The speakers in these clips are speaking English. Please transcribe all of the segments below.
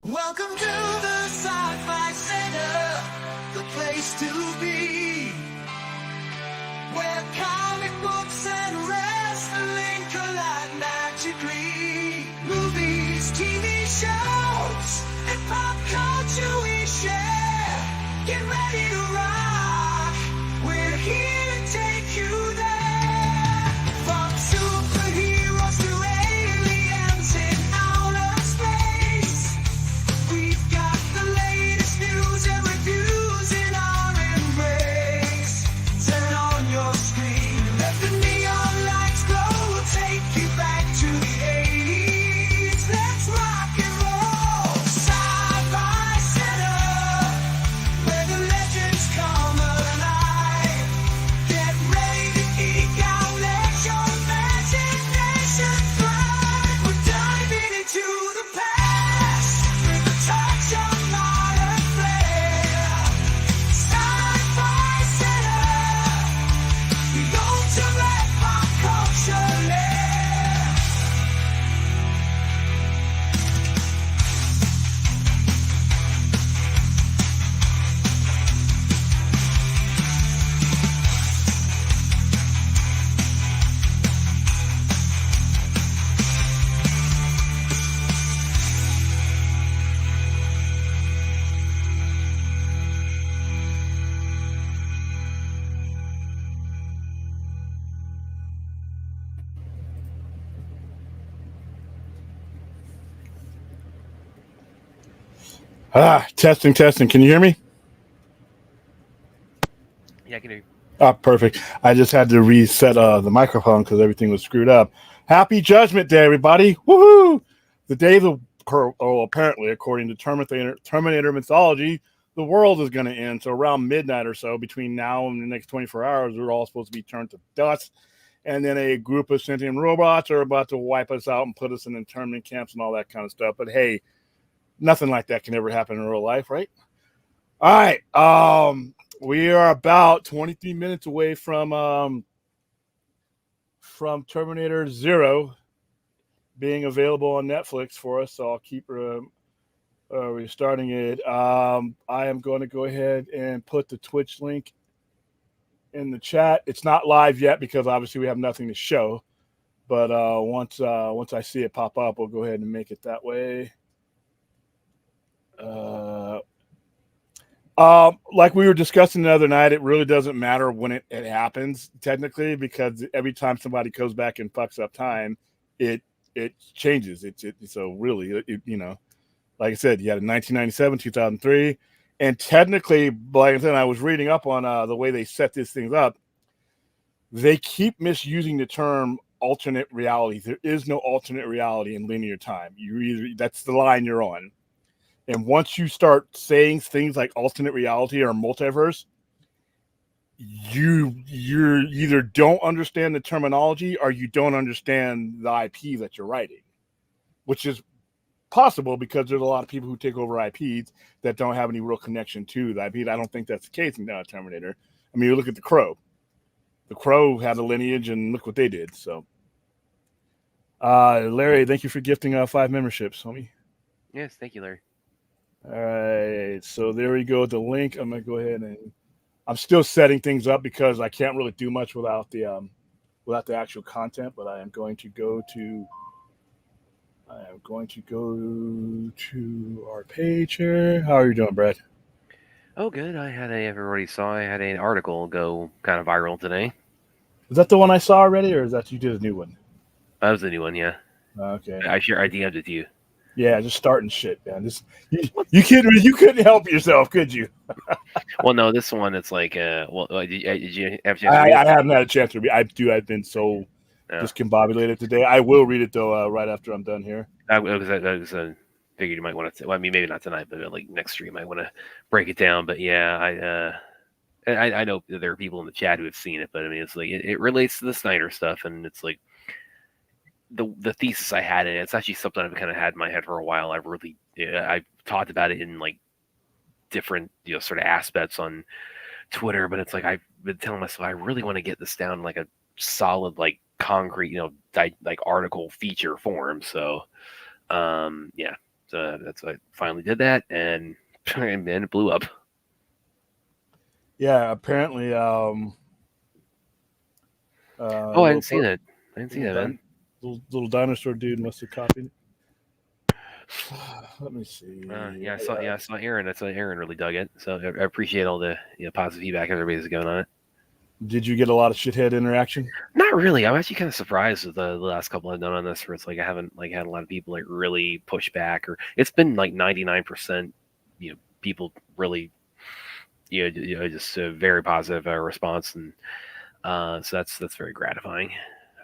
Welcome to the Sci-Fi Center, the place to be, where comic books and wrestling collide magically. Movies, TV shows, and pop culture we share. Get ready to rock, we're here to take you there. From superheroes to aliens in outer space, we've got the latest news and reviews in our embrace. Turn on your screen, let the neon lights glow, take you back to the 80s. Let's rock and roll. Sci-Fi Center, where the legends come alive. Get ready to geek out, let your imagination fly. We're diving into the past with a touch of modern flair. Sci-Fi Center, the ultimate pop culture lair. Testing. Can you hear me? Yeah, I can hear you. Perfect. I just had to reset the microphone because everything was screwed up. Happy Judgment Day, everybody! Woohoo! The day apparently, according to Terminator mythology, the world is going to end. So around midnight or so, between now and the next 24 hours, we're all supposed to be turned to dust. And then a group of sentient robots are about to wipe us out and put us in internment camps and all that kind of stuff. But hey, nothing like that can ever happen in real life, right? All right. We are about 23 minutes away from Terminator Zero being available on Netflix for us. So I'll keep restarting it. I am going to go ahead and put the Twitch link in the chat. It's not live yet because obviously we have nothing to show. But once I see it pop up, we'll go ahead and make it that way. Like we were discussing the other night, it really doesn't matter when it happens technically, because every time somebody goes back and fucks up time, it changes. So really, like I said, you had in 1997, 2003, and technically, like I said, I was reading up on the way they set these things up. They keep misusing the term alternate reality. There is no alternate reality in linear time. That's the line you're on. And once you start saying things like alternate reality or multiverse, you either don't understand the terminology or you don't understand the IP that you're writing, which is possible because there's a lot of people who take over IPs that don't have any real connection to the IP. I don't think that's the case in Terminator. I mean, you look at the Crow. The Crow had a lineage, and look what they did. So, Larry, thank you for gifting 5 memberships, homie. Yes, thank you, Larry. All right, so there we go. The link. I'm gonna go ahead and I'm still setting things up because I can't really do much without the actual content. But I am going to go to our page here. How are you doing, Brad? Oh, good. Everybody saw I had an article go kind of viral today. Is that the one I saw already, or is that you did a new one? That was the new one, yeah. Okay. I DM'd it to you. Yeah, just starting shit, man. You couldn't help yourself, could you? Well, no, this one it's like did you have a chance to I read it? haven't had a chance to read. I've been so discombobulated today. I will read it though right after I'm done here. I figured you might want to. Well, I mean, maybe not tonight, but like next stream, I want to break it down. But yeah, I know there are people in the chat who have seen it, but I mean, it's like it relates to the Snyder stuff, and it's like the thesis I had in it. It's actually something I've kind of had in my head for a while. I've talked about it in like different sort of aspects on Twitter, but it's like I've been telling myself I really want to get this down like a solid like concrete like article feature form. So yeah, so that's why I finally did that, and then it blew up. Yeah, apparently, Oh, I little didn't see that. I didn't see little, that, man. little dinosaur dude must have copied it. Let me see. I saw Aaron. That's why Aaron really dug it. So I appreciate all the positive feedback everybody's going on it. Did you get a lot of shithead interaction? Not really. I'm actually kind of surprised with the last couple I've done on this, where it's like I haven't like had a lot of people like really push back, or it's been like 99%. People really, just a very positive response, and so that's very gratifying,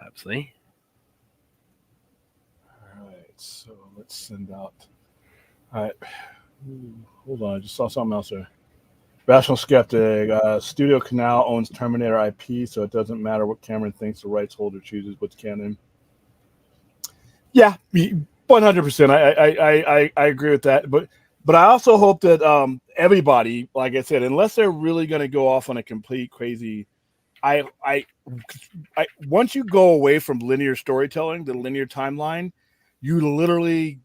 obviously. All right, so let's send out. All right, ooh, hold on, I just saw something else there. Rational Skeptic. Studio Canal owns Terminator IP, so it doesn't matter what Cameron thinks. The rights holder chooses what's canon. Yeah, 100%. I agree with that. But I also hope that everybody, like I said, unless they're really going to go off on a complete crazy, I once you go away from linear storytelling, the linear timeline, you literally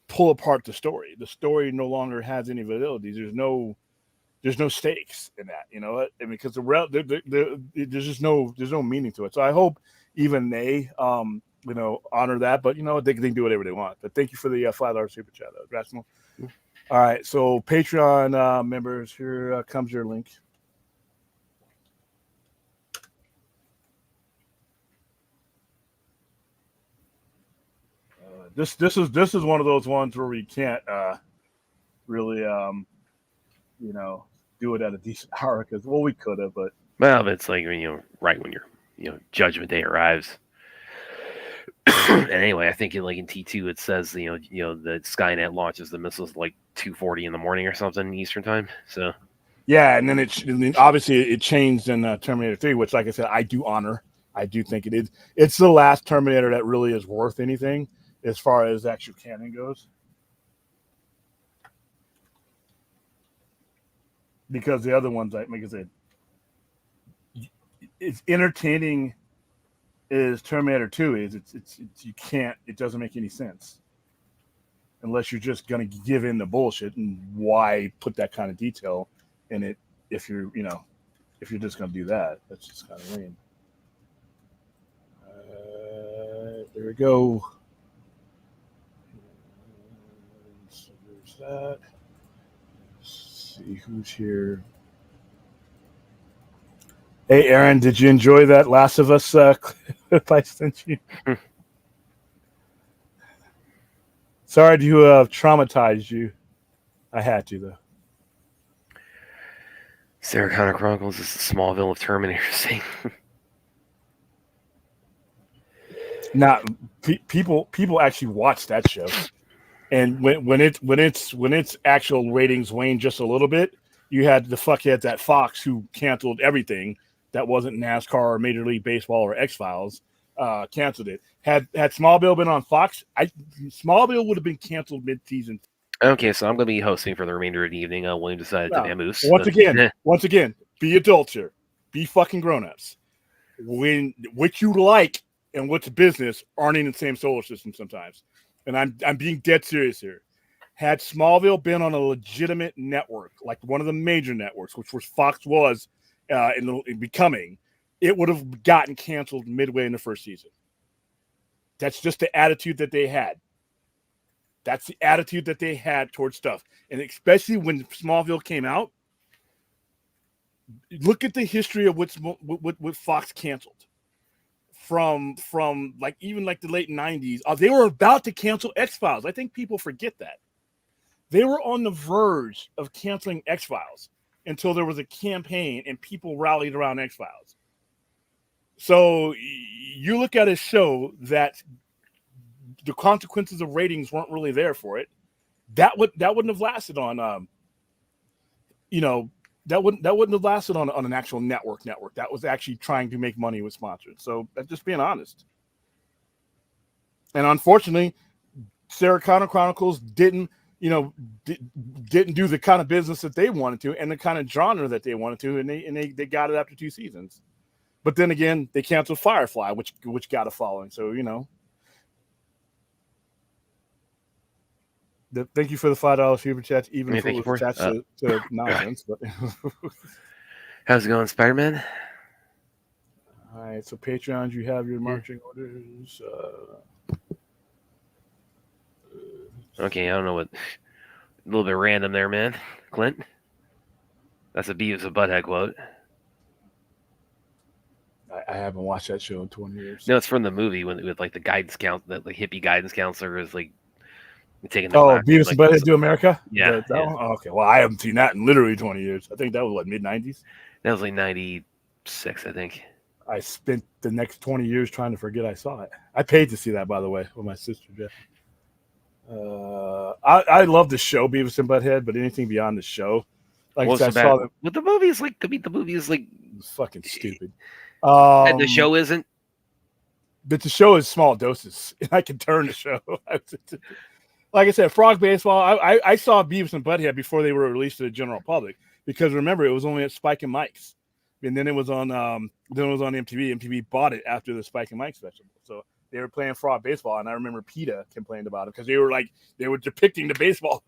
pull apart the story. The story no longer has any validity. There's no stakes in that, I mean, because there's just there's no meaning to it. So I hope even they, honor that. But they can do whatever they want. But thank you for the $5 super chat, Rational. All right, so Patreon members, here comes your link. This is one of those ones where we can't really do it at a decent hour because we could have, but it's like right when your Judgment Day arrives. And anyway, I think in T2 it says the Skynet launches the missiles like 2:40 in the morning or something Eastern time. So yeah, and then obviously it changed in Terminator 3, which, like I said, I do honor. I do think it is. It's the last Terminator that really is worth anything as far as actual canon goes. Because the other ones, like I said, it's entertaining as Terminator 2 is. It's you can't. It doesn't make any sense unless you're just going to give in the bullshit. And why put that kind of detail in it if you're just going to do that? That's just kind of lame. There we go. So there's that. Let's see who's here. Hey, Aaron, did you enjoy that Last of Us clip I sent you? Sorry to have traumatized you. I had to, though. Sarah Connor Chronicles is the Smallville of Terminator thing. Now, people actually watch that show, and when its actual ratings wane just a little bit, you had the fuckheads at Fox who canceled everything that wasn't NASCAR or Major League Baseball or X-Files. Canceled it. Had Smallville been on Fox, Smallville would have been canceled mid-season. Okay, so I'm going to be hosting for the remainder of the evening. William decided to vamoose. Once again, be adults here. Be fucking grown-ups. When what you like and what's business aren't in the same solar system sometimes. And I'm being dead serious here. Had Smallville been on a legitimate network, like one of the major networks, which was Fox was in becoming, it would have gotten canceled midway in the first season. That's just the attitude that they had. That's the attitude that they had towards stuff. And especially when Smallville came out, look at the history of what Fox canceled. From like even like the late 90s, they were about to cancel X-Files. I think people forget that. They were on the verge of canceling X-Files until there was a campaign and people rallied around X-Files. So you look at a show that the consequences of ratings weren't really there for it. That wouldn't have lasted on that wouldn't have lasted on an actual network that was actually trying to make money with sponsors. So that's just being honest. And unfortunately, Sarah Connor Chronicles didn't do the kind of business that they wanted to and the kind of genre that they wanted to, and they got it after 2 seasons. But then again, they canceled Firefly, which got a following. So Thank you for the $5 super chat, even Yeah, if it thank you was for it. attached to nonsense. But How's it going, Spider-Man? all right, so Patreons, you have your marching orders. Okay, I don't know what. A little bit random there, man. Clint. That's a Beavis and Butthead quote. I haven't watched that show in 20 years. No, it's from the movie with like the guidance that like hippie guidance counselor is like taking the Oh, class. Beavis Like, and Butthead Do America? Yeah, That yeah. one? Oh, okay. Well, I haven't seen that in literally 20 years. I think that was, what, mid-90s? That was like 96, I think. I spent the next 20 years trying to forget I saw it. I paid to see that, by the way, with my sister, Jeff. I love the show, Beavis and Butthead, but anything beyond the show, like I What's said, I so saw bad? that. With the movies, like I mean, the movie is like It was fucking stupid. the show isn't. But the show is small doses, and I can turn the show. Like I said, Frog Baseball. I saw Beavis and Butthead before they were released to the general public, because remember, it was only at Spike and Mike's, and then it was on MTV. MTV bought it after the Spike and Mike's festival, so they were playing Frog Baseball, and I remember PETA complained about it because they were depicting the baseball,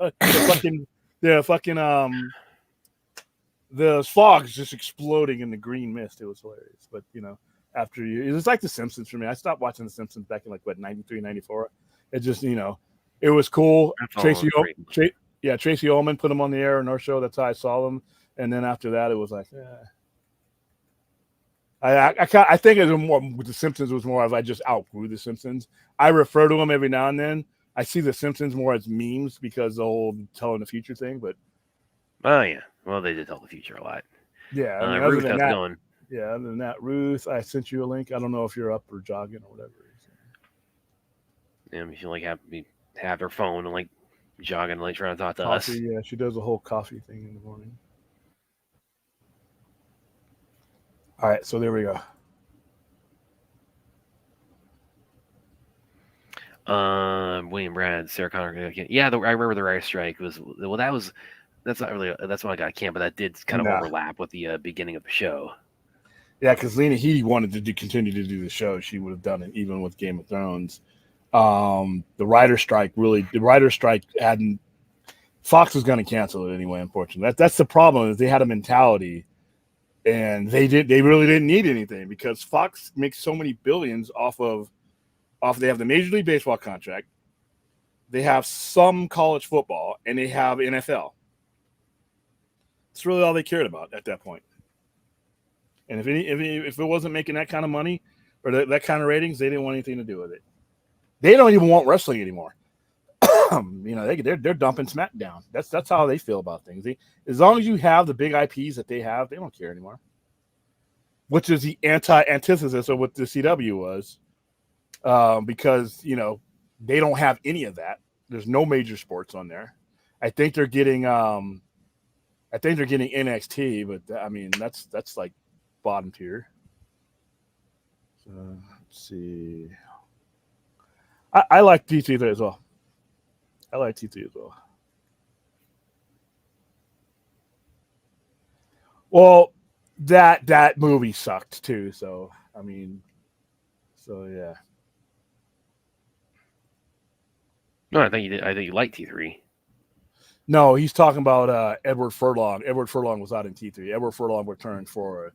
the frogs just exploding in the green mist. It was hilarious, but after it was like The Simpsons for me. I stopped watching The Simpsons back in 93, 94. It just it was cool. Tracy Ullman put them on the air in our show. That's how I saw them. And then after that, it was like, I think it was more with The Simpsons was more of I just outgrew The Simpsons. I refer to them every now and then. I see The Simpsons more as memes because the whole telling the future thing. But Oh yeah, well they did tell the future a lot. yeah, I mean, Ruth, how's it going? Yeah, other than that, Ruth, I sent you a link. I don't know if you're up or jogging or whatever. Yeah, if you like have her phone and like jogging, like trying to talk to Coffee, us. yeah, she does a whole coffee thing in the morning. All right, so there we go. William Brad, Sarah Connor. Yeah, I remember the writer's strike was. Well, that's not really. That's when I got camp, but that did kind of overlap with the beginning of the show. Yeah, because Lena Headey wanted to continue to do the show. She would have done it even with Game of Thrones. The writer's strike hadn't. Fox was going to cancel it anyway. Unfortunately, that's the problem. Is they had a mentality, and they really didn't need anything because Fox makes so many billions off. They have the Major League Baseball contract, they have some college football, and they have NFL. It's really all they cared about at that point. And if it wasn't making that kind of money or that kind of ratings, they didn't want anything to do with it. They don't even want wrestling anymore. They're dumping SmackDown. That's how they feel about things. As long as you have the big IPs that they have, they don't care anymore. Which is the antithesis of what the CW was, because they don't have any of that. There's no major sports on there. I think they're getting NXT, but I mean that's like bottom tier. So let's see. I like T3 as well. I like T3 as well. Well, that movie sucked too. So I mean, yeah. No, I think you did. I think you liked T3. No, he's talking about Edward Furlong. Edward Furlong was out in T3. Edward Furlong returned for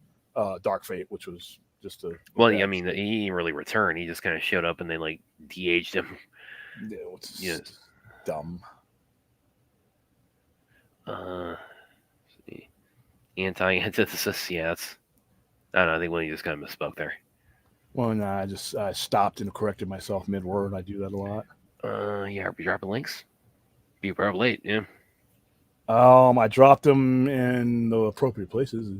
Dark Fate, which was just a. Well, I mean, he didn't really return. He just kind of showed up and they like de-aged him. Yeah, dumb. Anti-antithesis. Yeah, I don't know. I think Willie just kind of misspoke there. Well, no, I stopped and corrected myself mid-word. I do that a lot. Yeah, are we dropping links? Be probably late. Yeah. I dropped them in the appropriate places.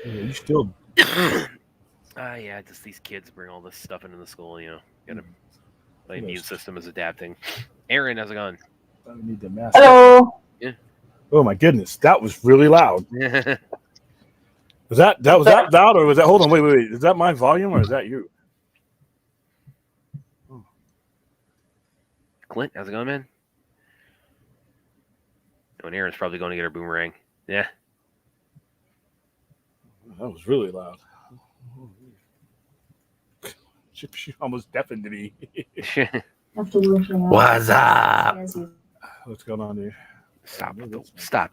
You still. Yeah, just these kids bring all this stuff into the school. My immune system is adapting. Aaron, how's it going? I need to mask. Hello. Oh my goodness, that was really loud. Was that loud or was that? Hold on, wait. Is that my volume or is that you? Clint, how's it going, man? Oh, and Aaron's probably going to get her boomerang. Yeah. That was really loud. She almost deafened me. What's up? What's going on here? Stop.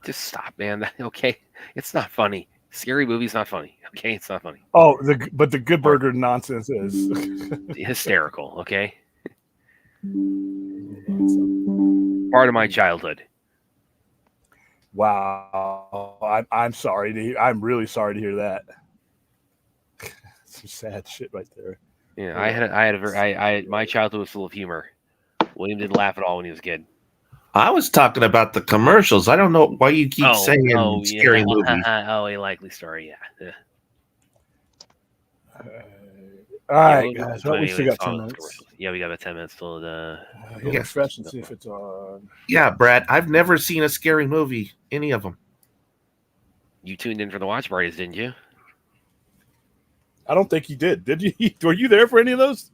Just stop, man. Okay, it's not funny. Scary movie's not funny. Okay, it's not funny. Oh, but the Good Burger nonsense is Hysterical. Okay. Part of my childhood. Wow. I'm sorry. I'm really sorry to hear that. Some sad shit right there. Yeah, my childhood was full of humor. William didn't laugh at all when he was a kid. I was talking about the commercials. I don't know why you keep saying scary movies. A likely story, yeah. All right, guys. Well, we still got 10 minutes. Yeah, we got about 10 minutes till Hit refresh and see if it's on. Yeah, Brad, I've never seen a scary movie, any of them. You tuned in for the watch parties, didn't you? I don't think you did. Did you? Were you there for any of those?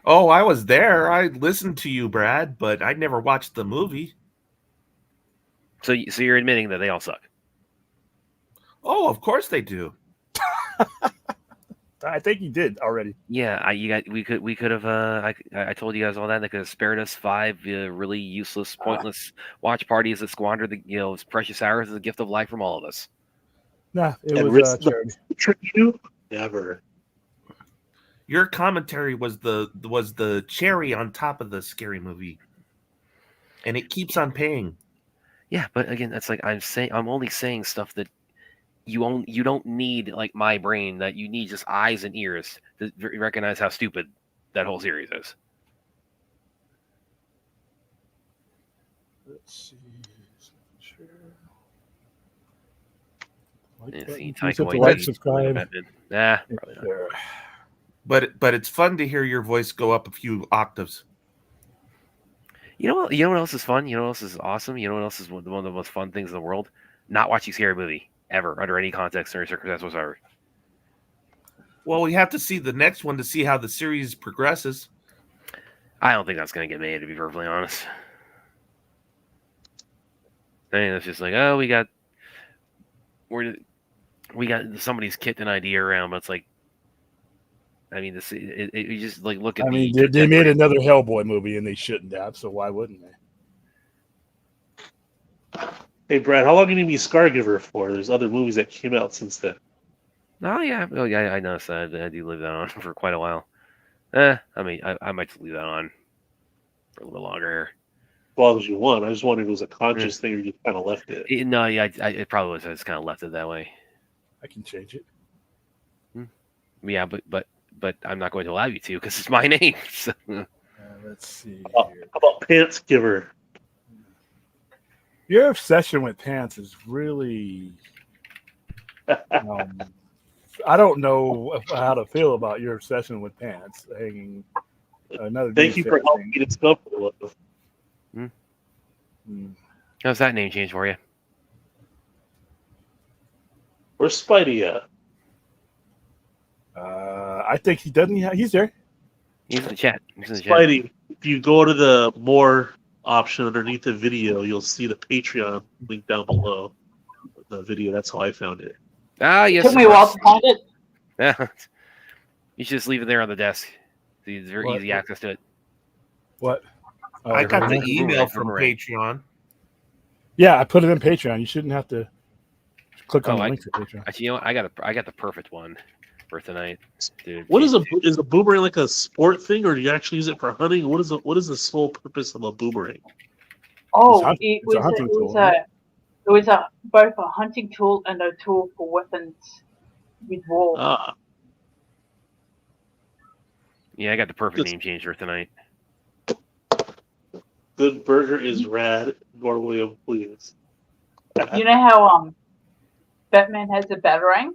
Oh, I was there. I listened to you, Brad, but I never watched the movie. So you're admitting that they all suck? Oh, of course they do. I think you did already. Yeah, we could have. I told you guys all that. They could have spared us 5 really useless, pointless watch parties that squandered the precious hours as a gift of life from all of us. Nah, it was charity. You never. Your commentary was the cherry on top of the scary movie, and it keeps on paying. Yeah, but again, that's like I'm only saying stuff that you don't need like my brain. That you need just eyes and ears to recognize how stupid that whole series is. Let's see. Subscribe. Nah, probably not. But it's fun to hear your voice go up a few octaves. You know what else is fun? You know what else is awesome? You know what else is one of the most fun things in the world? Not watching a scary movie ever, under any context or circumstance whatsoever. Well, we have to see the next one to see how the series progresses. I don't think that's going to get made, to be perfectly honest. I mean, it's just like, oh, we got somebody's kicked an idea around, but it's like, I mean, you just like look at. I mean, they made another Hellboy movie, and they shouldn't have. So why wouldn't they? Hey, Brad, how long have you been Scargiver for? There's other movies that came out since then. Oh yeah, I noticed that. I do leave that on for quite a while. I mean, I might just leave that on for a little bit longer here. Well, as you want. I just wondered if it was a conscious thing or you just kind of left it. No, yeah, it probably was. I just kind of left it that way. I can change it. Yeah, but I'm not going to allow you to because it's my name. So. Let's see. How about Pants Giver? Your obsession with pants is really. I don't know how to feel about your obsession with pants. Hanging another. Thank you for helping me discover it. How's that name change for you? Where's Spidey at? I think he doesn't. He's there. He's in the chat. Spidey, if you go to the more option underneath the video, you'll see the Patreon link down below the video. That's how I found it. Ah, yes. Took me a while to find it. Yeah. You should just leave it there on the desk. It's very easy access to it. What? Oh, I got the email from Patreon. Yeah, I put it in Patreon. You shouldn't have to click on the link for Patreon. Actually, you know what? I got the perfect one for tonight, dude. What is a boomerang like a sport thing, or do you actually use it for hunting? What is the sole purpose of a boomerang? Oh, it was both a hunting tool and a tool for weapons with war. Yeah, I got the perfect name change for tonight. Good Burger is rad. Normally I'm pleased. You know how Batman has a batarang?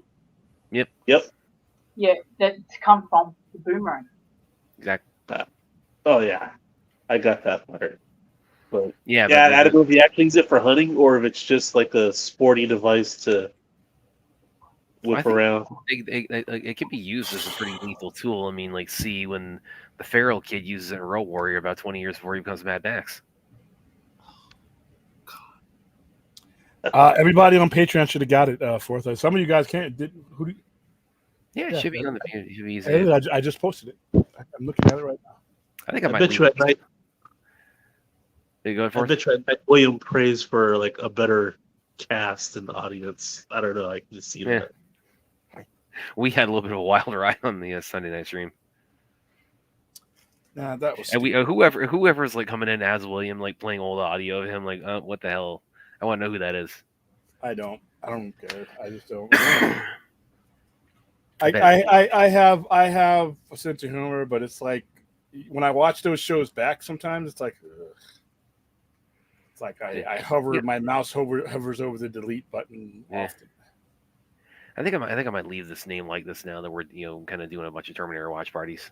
Yep. Yeah, that's come from the boomerang. Exactly. Oh yeah, I got that part. But Yeah, I don't know if he actually uses it for hunting or if it's just like a sporting device to whip around. it can be used as a pretty lethal tool. I mean, like, see when the feral kid uses it in Road Warrior about 20 years before he becomes Mad Max. Everybody on Patreon should have got it. Fourth. Some of you guys can't. Yeah, it should be on the. It should be easy. I just posted it. I'm looking at it right now. I think I might. Bet you at night. Go I bet you at night William prays for like a better cast in the audience. I don't know. I can just see that. We had a little bit of a wild ride on the Sunday night stream. Nah, that was. And we whoever's like coming in as William, like playing old audio of him, like, what the hell? I want to know who that is. I don't care. I just don't. I have a sense of humor, but it's like when I watch those shows back, sometimes it's like, ugh. It's like I hover, my mouse hovers over the delete button often. I think I might leave this name like this now that we're kind of doing a bunch of Terminator watch parties.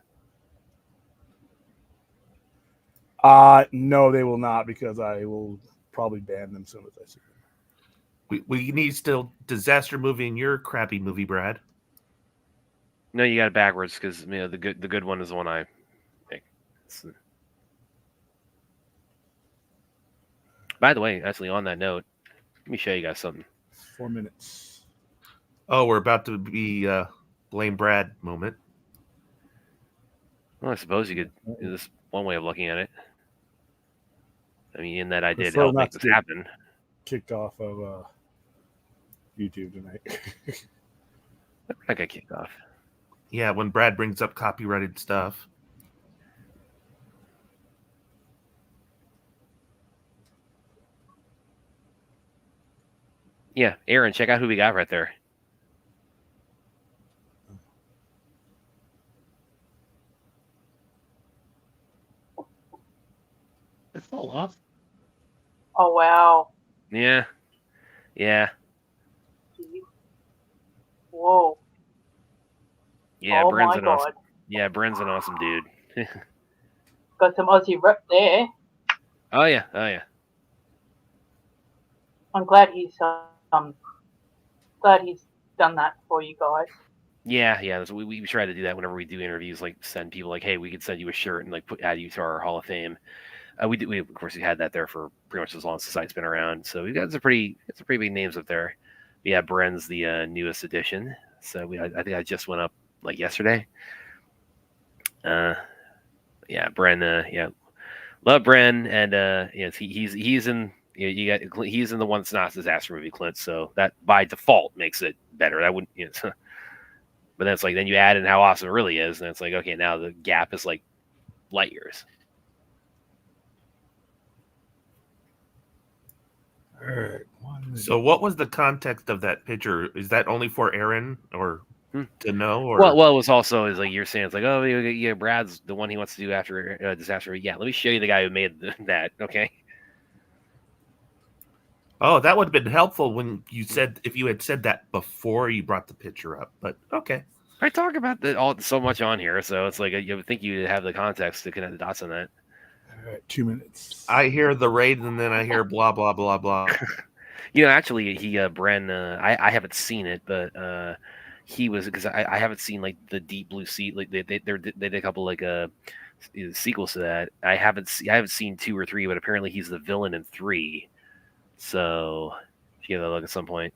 No, they will not, because I will probably ban them soon as I see them. We need still disaster movie in your crappy movie, Brad. No, you got it backwards, because the good one is the one I pick. By the way, actually, on that note, let me show you guys something. 4 minutes. Oh, we're about to be blame Brad moment. Well, I suppose you could. This one way of looking at it. I mean, in that I did help make this happen. Kicked off of YouTube tonight. I got kicked off. Yeah, when Brad brings up copyrighted stuff. Yeah, Aaron, check out who we got right there. It fall off. Oh wow. Yeah. Whoa. Yeah, oh Brent's my an God. awesome. Yeah, Brent's an awesome dude. Got some Aussie rep there. Oh yeah. I'm glad he's done that for you guys. Yeah. So we try to do that whenever we do interviews. Like, send people like, hey, we could send you a shirt and like add you to our Hall of Fame. We of course we had that there for pretty much as long as the site's been around. So we've got some pretty big names up there. But yeah, Bren's the newest addition. So I think I just went up like yesterday. Yeah, Bren. Love Bren, and yes, he's in. He's in the one that's not disaster movie, Clint. So that by default makes it better. That wouldn't. But then it's like, then you add in how awesome it really is, and it's like, okay, now the gap is like light years. All right. So what was the context of that picture? Is that only for Aaron or to know? Or Well, it was also, is like you're saying, it's like, oh yeah, Brad's the one he wants to do after disaster. Yeah, let me show you the guy who made that. Okay. Oh, that would have been helpful when you said, if you had said that before you brought the picture up. But okay. I talk about so much on here, so it's like you would think you'd have the context to connect the dots on that. All right, 2 minutes. I hear the raid, and then I hear blah blah blah blah. Actually, Bren, I haven't seen it, but he was, because I haven't seen like the Deep Blue Sea. Like they did a couple like sequels to that. I haven't seen 2 or 3, but apparently he's the villain in 3. So give that a look at some point.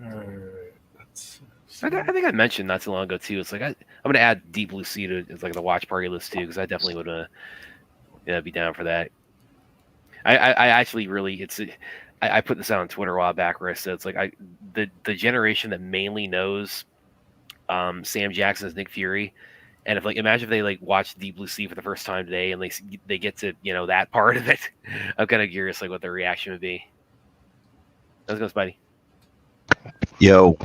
All right. I think I mentioned not too long ago too. It's like I'm going to add Deep Blue Sea to like the watch party list too, because I definitely would be down for that. I actually really I put this out on Twitter a while back where I said it's like the generation that mainly knows Sam Jackson as Nick Fury, and if like imagine if they like watch Deep Blue Sea for the first time today and they get to that part of it. I'm kind of curious like what their reaction would be. Let's go, Spidey. Yo.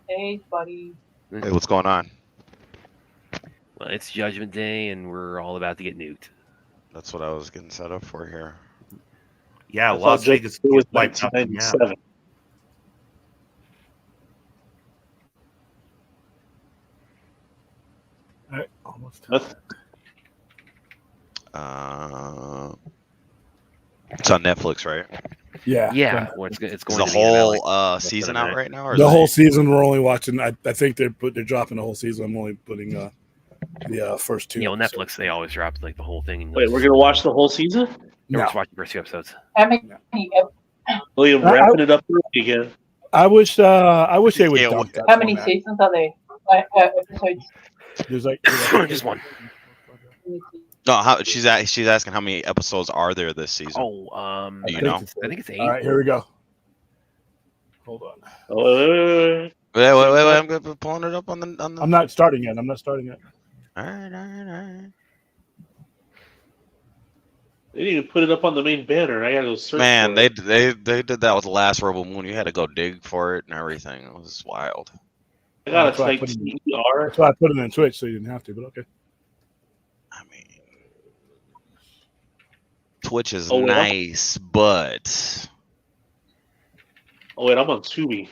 Hey, buddy. Hey, what's going on? Well, it's Judgment Day, and we're all about to get nuked. That's what I was getting set up for here. Yeah, Las Vegas was wiped out the map. 1997. It's on Netflix, right? Yeah. Yeah, well, it's Is going the to be in whole LA. season out right now? Or The is whole it- season we're only watching. I think they're dropping the whole season. I'm only putting the first two. Netflix, episodes. they always drop like the whole thing. Wait, we're gonna watch the whole season? We're No. just watching the first 2 episodes. How many? William wrapping it up early again. I wish they would Yeah, dump that. How many format. seasons are there? Episodes. There's like Just one. No, she's asking how many episodes are there this season? Oh, Do you know? I think it's 8. All right, here we go. Hold on. Oh, Wait! I'm pulling it up on the. I'm not starting yet. All right. they didn't even put it up on the main banner. I gotta go search. Man, for they it. did that with the last Rebel Moon. You had to go dig for it and everything. It was wild. I gotta That's why I type put it in. TER. That's why I put it in Twitch so you didn't have to. But okay. I mean, Twitch is Oh, wait, nice, but Oh wait, I'm on Tubi.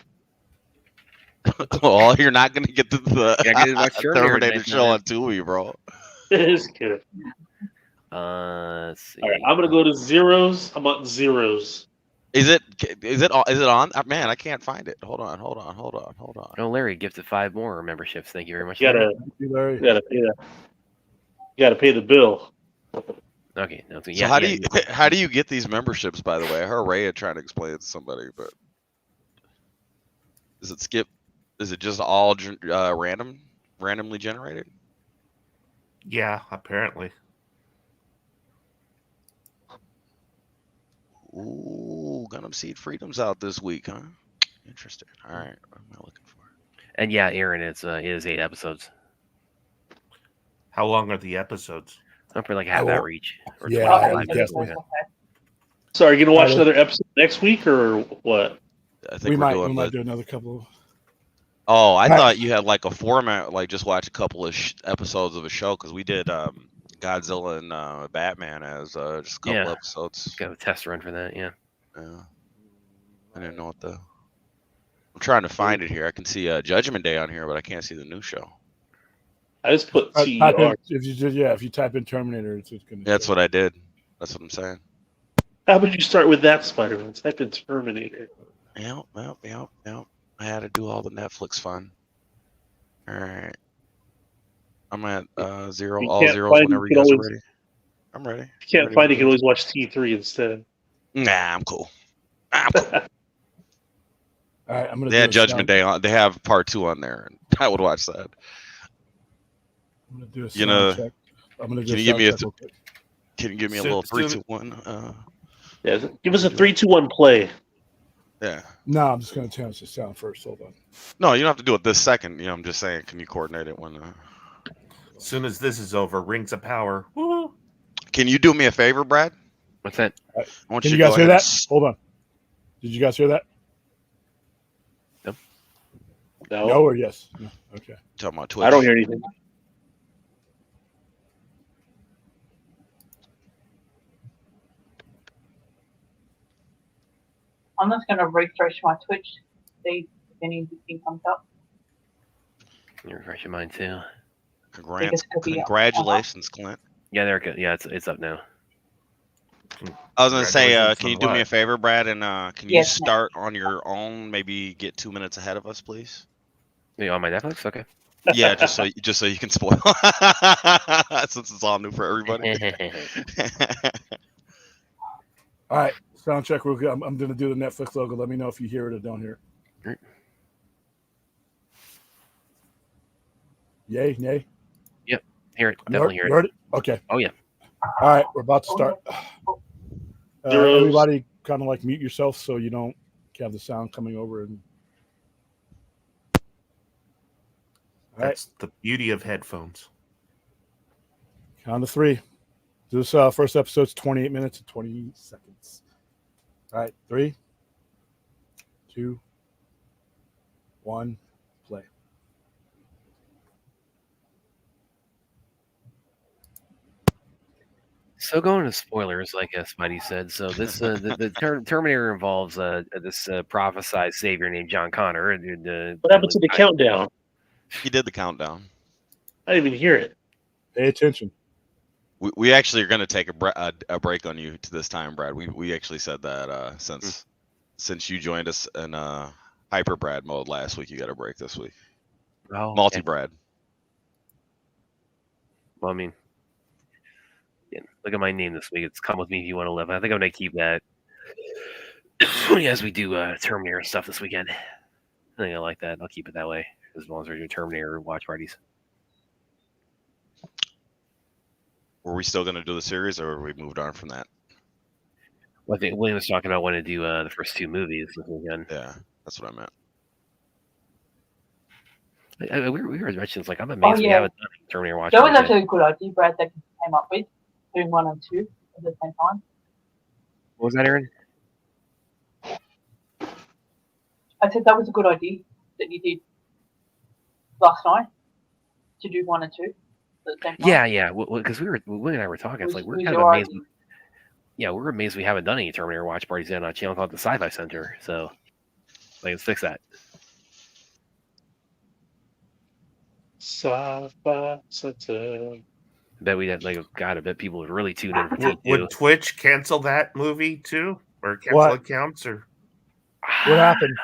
well, you're not gonna get the Yeah, I gotta watch Terminator Terminator show on Tubi, bro. Just kidding. Let's see. All right, I'm gonna go to zeros. I'm on zeros. Is it on? Man, I can't find it. Hold on. Oh, Larry gifted 5 more memberships. Thank you very much. You gotta, Thank you, Larry. you gotta pay that. You gotta pay the bill. Okay, no, So how do you get these memberships? By the way, I heard Raya trying to explain it to somebody, but is it skip? Is it just all randomly generated? Yeah, apparently. Ooh, Gundam Seed Freedom's out this week, huh? Interesting. All right, what am I looking for? And yeah, Aaron, it is 8 episodes. How long are the episodes? I'm for like half will- hour each. Or Yeah, 25 I minutes. definitely- So are you gonna watch Tyler. another episode next week or what? I think We we're might doing the. do another couple. Oh, I Right. thought you had like a format, like just watch a couple of episodes of a show because we did Godzilla and Batman as just a couple Yeah. episodes. Got a test run for that, yeah. Yeah. I didn't know what the. I'm trying to find it here. I can see Judgment Day on here, but I can't see the new show. I just put Type TER. in, if you type in Terminator, it's gonna. That's what I did. That's what I'm saying. How about you start with that, Spider-Man? Type in Terminator. Yep. I had to do all the Netflix fun. All right. I'm at zero. You All can't zeros find it, whenever you you guys can are always- ready. I'm ready. If you can't find it, you can always watch T3 instead. Nah, I'm cool. All right, I'm gonna. They do had a Judgment sound- Day on. They have part 2 on there, and I would watch that. I'm gonna do a You know, sound check. I'm gonna do can a you give sound me a check real quick. Can you give me a Soon- little 3, soon- 2, 1? Yeah, give us a 3, 2, 1 play. Yeah. No, I'm just gonna change the sound first. Hold on. No, you don't have to do it this second. You know, I'm just saying, can you coordinate it when? As soon as this is over, Rings of Power. Woo! Can you do me a favor, Brad? What's that? I want Can you to guys go hear ahead that? and Hold on. Did you guys hear that? No, No or yes? No. Okay. talk about Twitch. I don't hear anything. I'm just gonna refresh my Twitch, see if anything comes up. You're refreshing mine too. Because it could be- Congratulations, Clint. Yeah, there it goes. Yeah, it's up now. I was gonna say, Congratulations can you on do me a what? favor, Brad, and can you Yes, ma'am. start on your own? Maybe get 2 minutes ahead of us, please. Are you on my Netflix? Okay. Yeah, just so you can spoil, since it's all new for everybody. All right. Sound check real good. I'm gonna do the Netflix logo. Let me know if you hear it or don't hear it. Right. Yay, nay. Hear it. You Definitely hear you it. heard it? Okay. Oh, yeah. All right, we're about to start. Zeros. Everybody, kind of like mute yourself so you don't have the sound coming over. And all right, That's the beauty of headphones. count to 3. This first episode's 28 minutes and 20 seconds. All right, 3, 2, 1, play. So going to spoilers, like Spidey said. So this the Terminator involves this prophesized savior named John Connor. What happened to the countdown? He did the countdown. I didn't even hear it. Pay attention. We actually are going to take a break on you to this time, Brad. We actually said that since you joined us in Hyper Brad mode last week, you got a break this week. Oh, Multi Brad. Well, I mean, yeah, look at my name this week. It's "Come with Me if you want to live." I think I'm gonna keep that as we do Terminator stuff this weekend. I think I like that. I'll keep it that way as long as we're doing Terminator watch parties. Were we still going to do the series, or we moved on from that? Well, I think William was talking about wanting to do the first 2 movies this weekend. Yeah, that's what I meant. We were mentioning, like, I'm amazed we haven't done Terminator watch That was parties actually a good idea, Brad, that you came up with, doing 1 and 2 at the same time. What was that, Aaron? I said that was a good idea that you did last night, to do 1 and 2 at the same time. Yeah. Because William and I were talking. It's like we're kind of amazed. We're amazed we haven't done any Terminator watch parties on a channel called the Sci-Fi Center. So, like, let's fix that. Sci-Fi Center. Bet we had, like, God, I bet people would really tune in for T2. Would Twitch cancel that movie too, or cancel accounts, or what happened?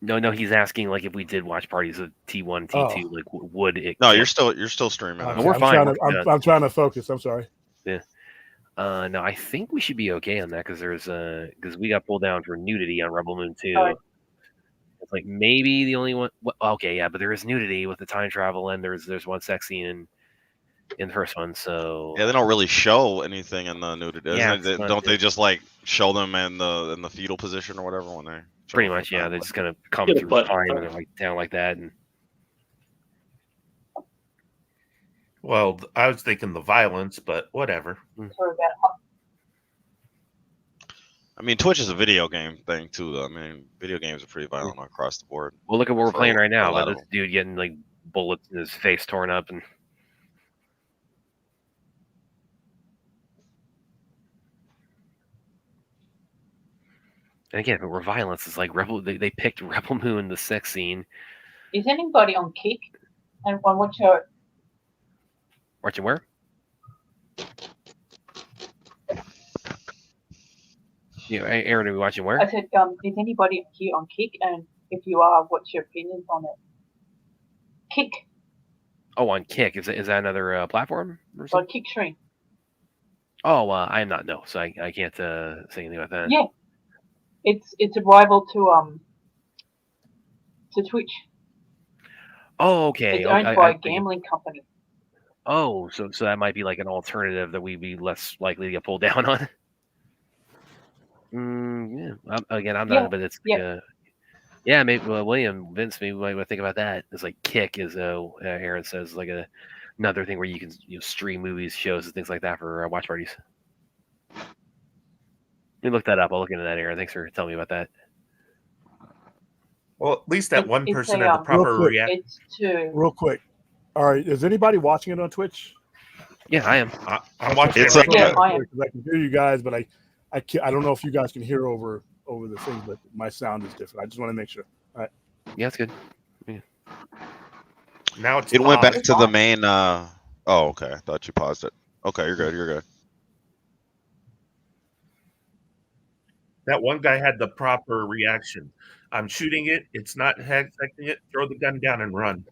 No, he's asking, like, if we did watch parties of T1, T2, like, would it? No, you're still streaming. Okay, we're fine. I'm trying to focus. I'm sorry. Yeah. No, I think we should be okay on that because we got pulled down for nudity on Rebel Moon 2. Right. It's like maybe the only one. Okay, yeah, but there is nudity with the time travel, and there's one sex scene in the first one. So yeah, they don't really show anything in the nudity. Yeah, don't they just like show them in the fetal position or whatever when they're pretty much, yeah, they're just gonna come Yeah, through but- time and they're like down like that, and well, I was thinking the violence, but whatever. Sorry about that. I mean, Twitch is a video game thing too, though. I mean, video games are pretty violent across the board. well, look at what we're For playing right a now. lot But of this dude getting like bullets in his face torn up, and again, but we're violence. It's like Rebel. They picked Rebel Moon, the sex scene. Is anybody on Kick? And what's your Watching where? Aaron, are we watching where? I said, is anybody here on Kick? And if you are, what's your opinions on it? Kick, Oh, on Kick. Is that another platform or on something? Kick Stream. Oh, I am not. No, so I can't say anything about that. Yeah, it's a rival to Twitch. Oh, okay. It's owned by a gambling company. Oh, so that might be like an alternative that we'd be less likely to get pulled down on. Yeah. I'm not, but it's yeah. Maybe Vince, maybe we might think about that. It's like Kick is Aaron says, like another thing where you can stream movies, shows, and things like that for watch parties. Let me look that up. I'll look into that, Aaron. Thanks for telling me about that. Well, at least that one It's person a, had the proper real quick. reaction. It's to Real quick. All right. Is anybody watching it on Twitch? Yeah, I am. I'm watching It's it right like- now. I am. Because I can hear you guys, but I don't know if you guys can hear over the thing, but my sound is different. I just want to make sure. All right. Yeah, that's good. Now it's It went back paused. to the main. Oh, okay. I thought you paused it. Okay, you're good. You're good. That one guy had the proper reaction. I'm shooting it. It's not expecting it. Throw the gun down and run.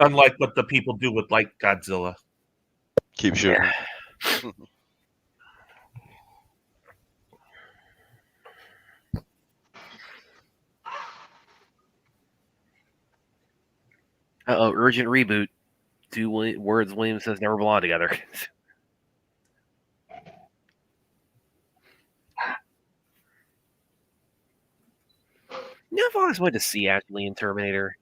Unlike what the people do with like Godzilla. Keep shooting. Urgent reboot. Two words Williams says never belong together. I've always wanted to see Ashley in Terminator,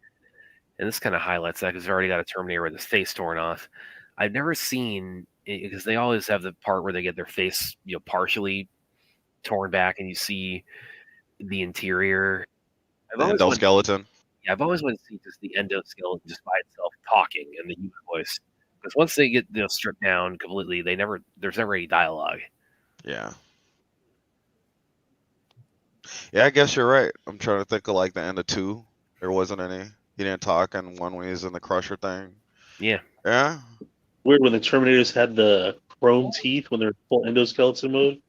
and this kind of highlights that because they've already got a Terminator with his face torn off. I've never seen because they always have the part where they get their face, partially torn back, and you see the interior. The endoskeleton. I've always wanted to see just the endoskeleton just by itself talking in the human voice. Because once they get stripped down completely, there's never any dialogue. Yeah. Yeah, I guess you're right. I'm trying to think of like the end of 2. There wasn't any. He didn't talk in one when he was in the Crusher thing. Yeah. Yeah. Weird when the Terminators had the chrome teeth when they're full endoskeleton mode,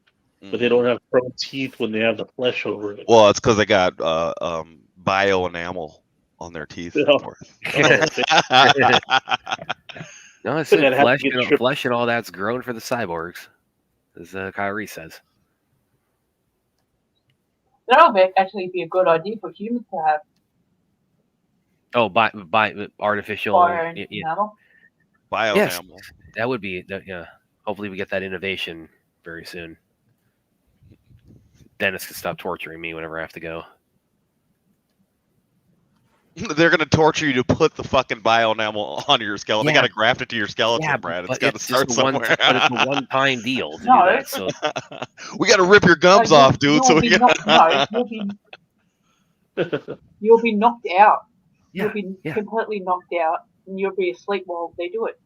but they don't have chrome teeth when they have the flesh over it. Well, it's because they got bio enamel on their teeth. No. No, it's That have to flesh, get and, stripped. flesh and all that's grown for the cyborgs, as Kyrie says. That would actually be a good idea for humans to have. Oh, by artificial. Bio Yeah. enamel. Bio Yes, enamel. that would be. Yeah. Hopefully, we get that innovation very soon. Dennis can stop torturing me whenever I have to go. They're gonna torture you to put the fucking bio enamel on your skeleton. Yeah. They gotta graft it to your skeleton, Yeah, Brad. It's but gotta it's start just somewhere. but it's a one-time deal to No. do that. So We gotta rip your gums No, off, dude. So we can... you'll be knocked out. Yeah, You'll be yeah. completely knocked out, and you'll be asleep while they do it.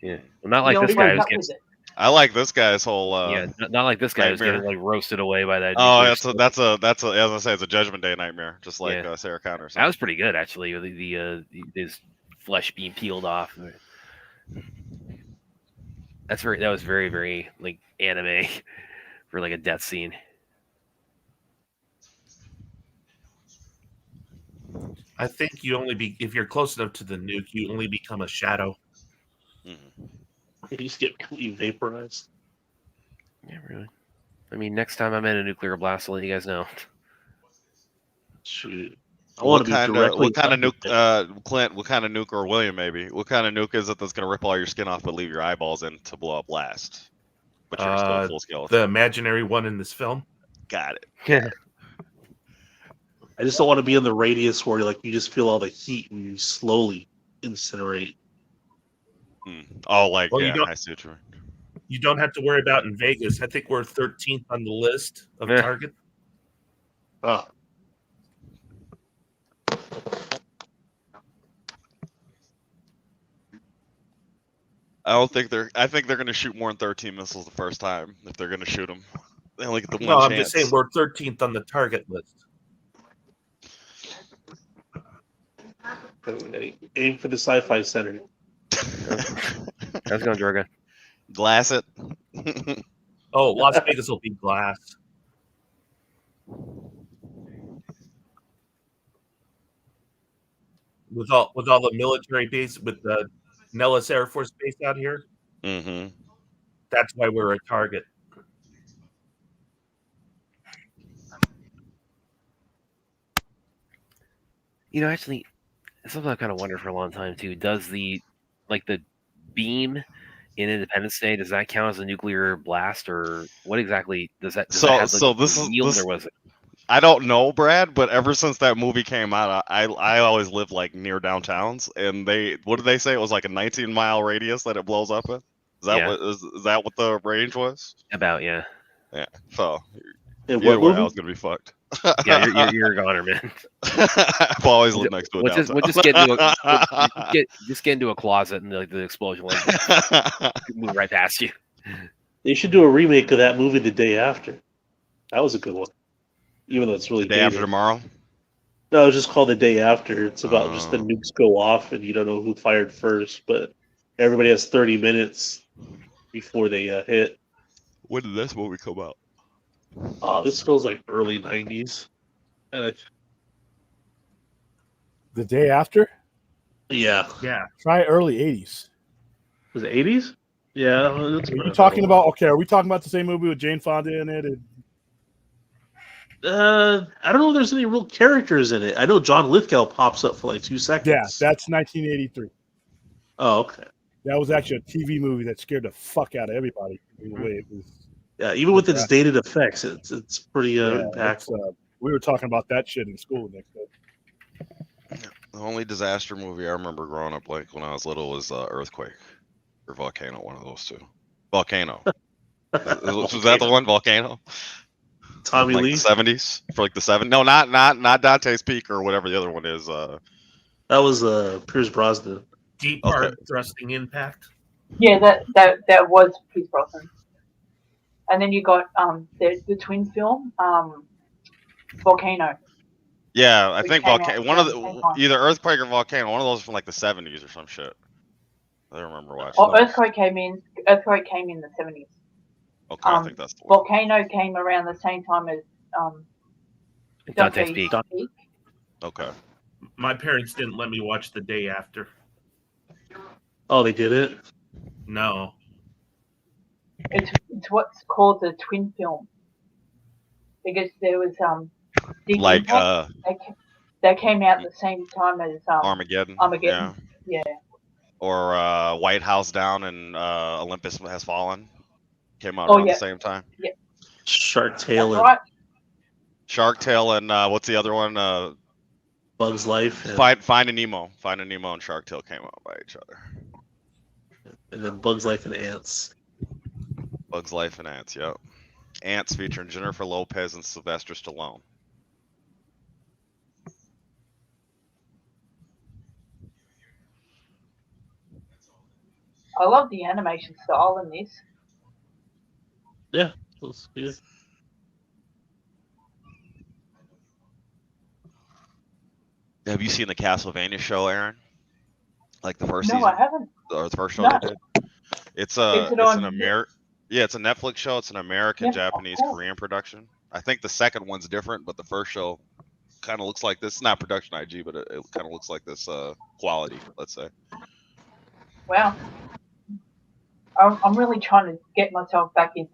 yeah, well, not like You'll this wake guy who's up getting. with it. I like this guy's whole. Yeah, not like this guy who's nightmare. getting like roasted away by that. Oh, nuclear that's as I say, it's a Judgment Day nightmare, just like Yeah. Sarah Connor. That was pretty good, actually. With his flesh being peeled off. That was very, very like anime for like a death scene. I think you only if you're close enough to the nuke, you only become a shadow. You just get completely vaporized. Yeah, really. I mean, next time I'm in a nuclear blast, I'll let you guys know. Shoot. What kind of nuke, Clint? What kind of nuke, or William maybe? What kind of nuke is it that's gonna rip all your skin off but leave your eyeballs in to blow up last? But you're still full skeleton. The imaginary one in this film. Got it. Yeah. I just don't want to be in the radius where you just feel all the heat and you slowly incinerate. Oh, Well, I see what you mean. You don't have to worry about in Vegas. I think we're 13th on the list of target. Oh. I think they're gonna shoot more than 13 missiles the first time if they're gonna shoot them. They only get the one No, I'm chance. just saying we're 13th on the target list. Aim for the Sci-Fi Center. How's it going, Droga? Glass it. Oh, Las Vegas will be glass. With all the military base, with the Nellis Air Force Base out here, that's why we're a target. You know, actually, something I've kind of wondered for a long time too. Does the beam in Independence Day, does that count as a nuclear blast, or what exactly does that? Does that have, this yield, is or was it? I don't know, Brad, but ever since that movie came out, I always lived near downtowns, and what did they say? It was like a 19-mile radius that it blows up in. Is that what the range was? About, yeah. Yeah. So either way, I was gonna be fucked. Yeah, you're a goner, man. I've always lived next to a downtown. We'll just get into a closet and the explosion will move right past you. They should do a remake of that movie The Day After. That was a good one. Even though it's really Day After Tomorrow? No, it's just called The Day After. It's about just the nukes go off and you don't know who fired first, but everybody has 30 minutes before they hit. When did this movie come out? This feels like early 90s. And The Day After? Yeah. Try early 80s. Was it 80s? Yeah. Are we talking about the same movie with Jane Fonda in it? I don't know if there's any real characters in it. I know John Lithgow pops up for 2 seconds. Yeah, that's 1983. Oh, okay. That was actually a TV movie that scared the fuck out of everybody. The way it was. Yeah, even with its dated effects, it's pretty impactful. We were talking about that shit in school next day. The only disaster movie I remember growing up when I was little was Earthquake or Volcano, one of those two. Volcano. Was that the one? Volcano? Tommy Lee? The 70s? For the 70s? No, not Dante's Peak or whatever the other one is. That was Pierce Brosnan. Deep hard thrusting impact. Yeah, that was Pierce Brosnan. And then you got the twin film, Volcano. Yeah, I Which think came out one of around the same the time. either Earthquake or Volcano, one of those from like the 70s or some shit. I don't remember watching. Oh, those. Earthquake came in the 70s. Okay, I think that's the one. Volcano came around the same time as Dante's Dante's Peak. Peak. Okay. My parents didn't let me watch The Day After. Oh, they did it. No. It's what's called the twin film because there was Big Like Impact. They came out at the same time as Armageddon. Armageddon. Yeah. Yeah. Or White House Down and Olympus Has Fallen. Came out Oh, around yeah. the same time. Yeah. Shark Tale That's and right. Shark Tale and what's the other one? Bug's Life. And, Finding Nemo. Finding Nemo and Shark Tale came out by each other. and then Bug's Life and Ants. Bug's Life and Ants, yep. Ants featuring Jennifer Lopez and Sylvester Stallone. I love the animation style in this. Yeah. Let's see it. Have you seen the Castlevania show, Aaron? Like the first No, season? I haven't. Or the first show No. they did? It's Is it it's on- an Yeah, it's a Netflix show. It's an American, Yeah, Japanese, cool. Korean production. I think the second one's different, but the first show kind of looks like this. It's not production IG, but it kind of looks like this quality, let's say. Wow. I'm really trying to get myself back into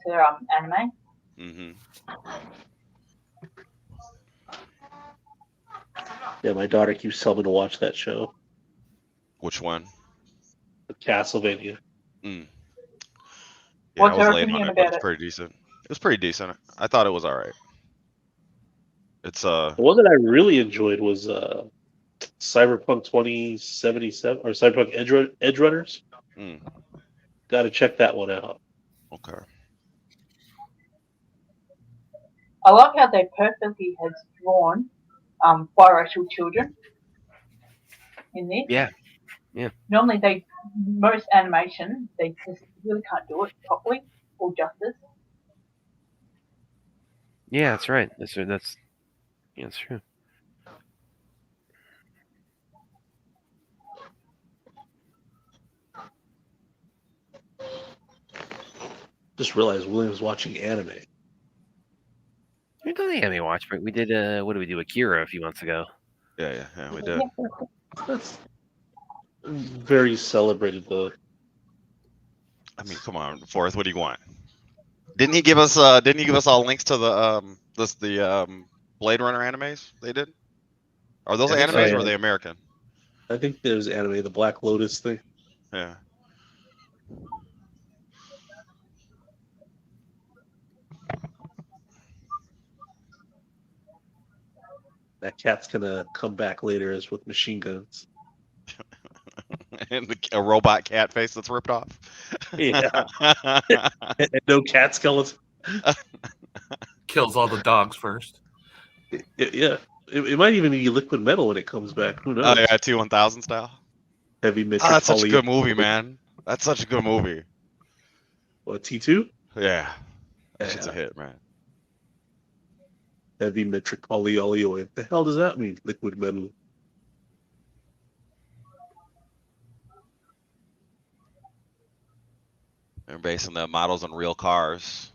anime. Mm-hmm. Yeah, my daughter keeps telling me to watch that show, Which one? Castlevania. Mm. Yeah, What's I was her late on opinion it, but about it's it? pretty decent. It was pretty decent. I thought it was all right. It's The one that I really enjoyed was Cyberpunk 2077 or Cyberpunk Edge Runners. mm, Got to check that one out. okay. I love how they perfectly has drawn biracial children in this. Yeah. Normally most animation they just really can't do it properly or justice. Yeah, that's right. That's yeah, that's true. Just realized William's watching anime. We did the anime watch, but we did what did we do? Akira a few months ago. Yeah, we did. That's very celebrated though. I mean, come on, Forrest, what do you want? Didn't he give us all links to the Blade Runner animes they did? Are those I think so, animes yeah. or are they American? I think there's anime, the Black Lotus thing. Yeah. That cat's gonna come back later as with machine guns. And a robot cat face that's ripped off. Yeah. And no cat skeleton. Kills all the dogs first. Yeah. It might even be liquid metal when it comes back. Who knows? Oh yeah, T-1000 style. Heavy metric. Oh, that's such a good movie, man. That's such a good movie. What, T2? Yeah. That shit's a Yeah. hit, man. Heavy metric polyoleo. What the hell does that mean? Liquid metal. They're basing the models on real cars.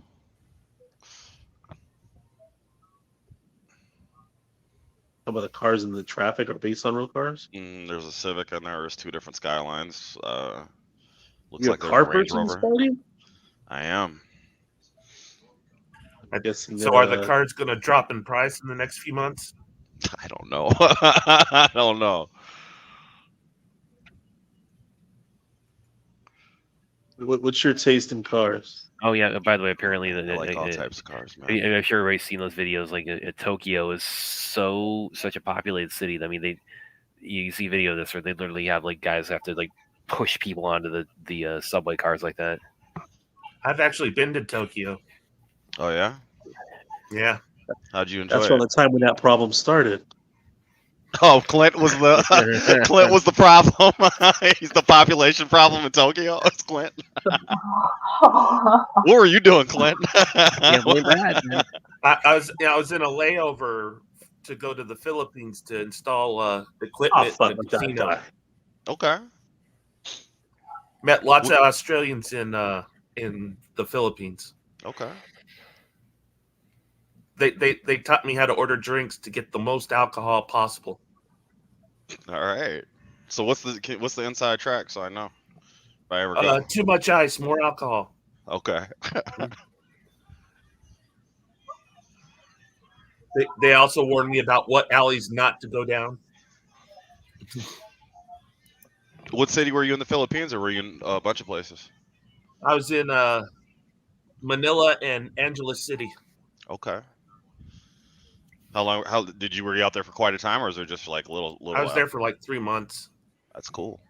Some of the cars in the traffic are based on real cars. There's a Civic in there. There's two different Skylines. Looks You're like a there's car a Range person, Rover. Spalding? I am. I guess. So are the cards going to drop in price in the next few months? I don't know. I don't know. What's your taste in cars? Oh yeah. By the way, apparently I like all types of cars, man. I'm sure everybody's seen those videos. Like Tokyo is such a populated city. I mean, you see video of this where they literally have like guys have to like push people onto the subway cars like that. I've actually been to Tokyo. Oh yeah. Yeah. How'd you enjoy That's it? from the time when that problem started. Oh, Clint was the problem. He's the population problem in Tokyo. It's Clint. What were you doing, Clint? Yeah, way bad. I was in a layover to go to the Philippines to install equipment in a casino. Okay. Met lots of Australians in the Philippines. Okay. They taught me how to order drinks to get the most alcohol possible. All right. So what's the inside track so I know if I ever go? Too much ice, more alcohol. Okay. They also warned me about what alleys not to go down. What city were you in the Philippines, or were you in a bunch of places? I was in Manila and Angeles City. Okay. How long? Were you out there for quite a time, or was it just like a little? I was there for like 3 months. That's cool.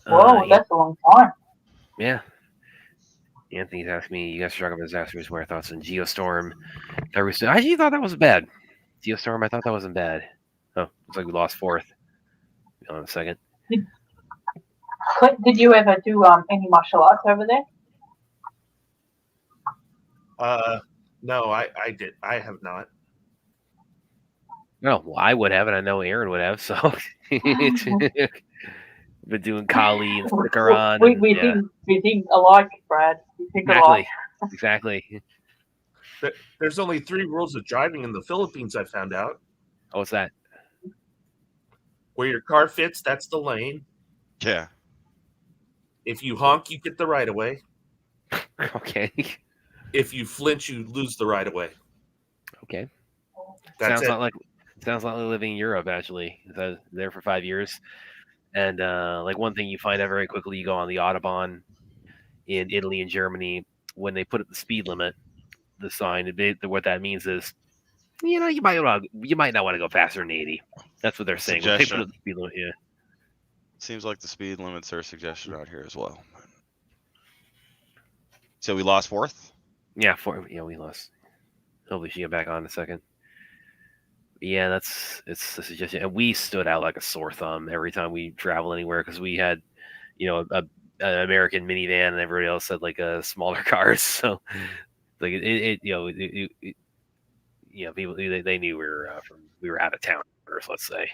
Whoa, that's a long time. Yeah. Anthony's asked me, you guys are talking about disasters, what are thoughts on Geostorm? I actually thought that was bad. Geostorm, I thought that wasn't bad. Oh, looks like we lost fourth. Hold on a second. Did you ever do any martial arts over there? No, I did. I have not. No, well, I would have, and I know Aaron would have. So, been doing Kali and Sikaran. We think alike, Brad. We think alike. Exactly. There's only 3 rules of driving in the Philippines. I found out. Oh, what's that? Where your car fits, that's the lane. Yeah. If you honk, you get the right of way. Okay. If you flinch, you lose the right of way. Okay. That's sounds like living in Europe. Actually, I was there for 5 years, and like one thing you find out very quickly, you go on the Autobahn in Italy and Germany, when they put up the speed limit, the sign, what that means is, you might not want to go faster than 80. That's what they're saying. When they put up the speed limit, yeah. Seems like the speed limits are a suggestion out here as well. So we lost fourth? Yeah, we lost. Hopefully she get back on in a second. Yeah, it's a suggestion. And we stood out like a sore thumb every time we travel anywhere because we had, an American minivan and everybody else had like a smaller cars. So like people they knew we were out of town, let's say.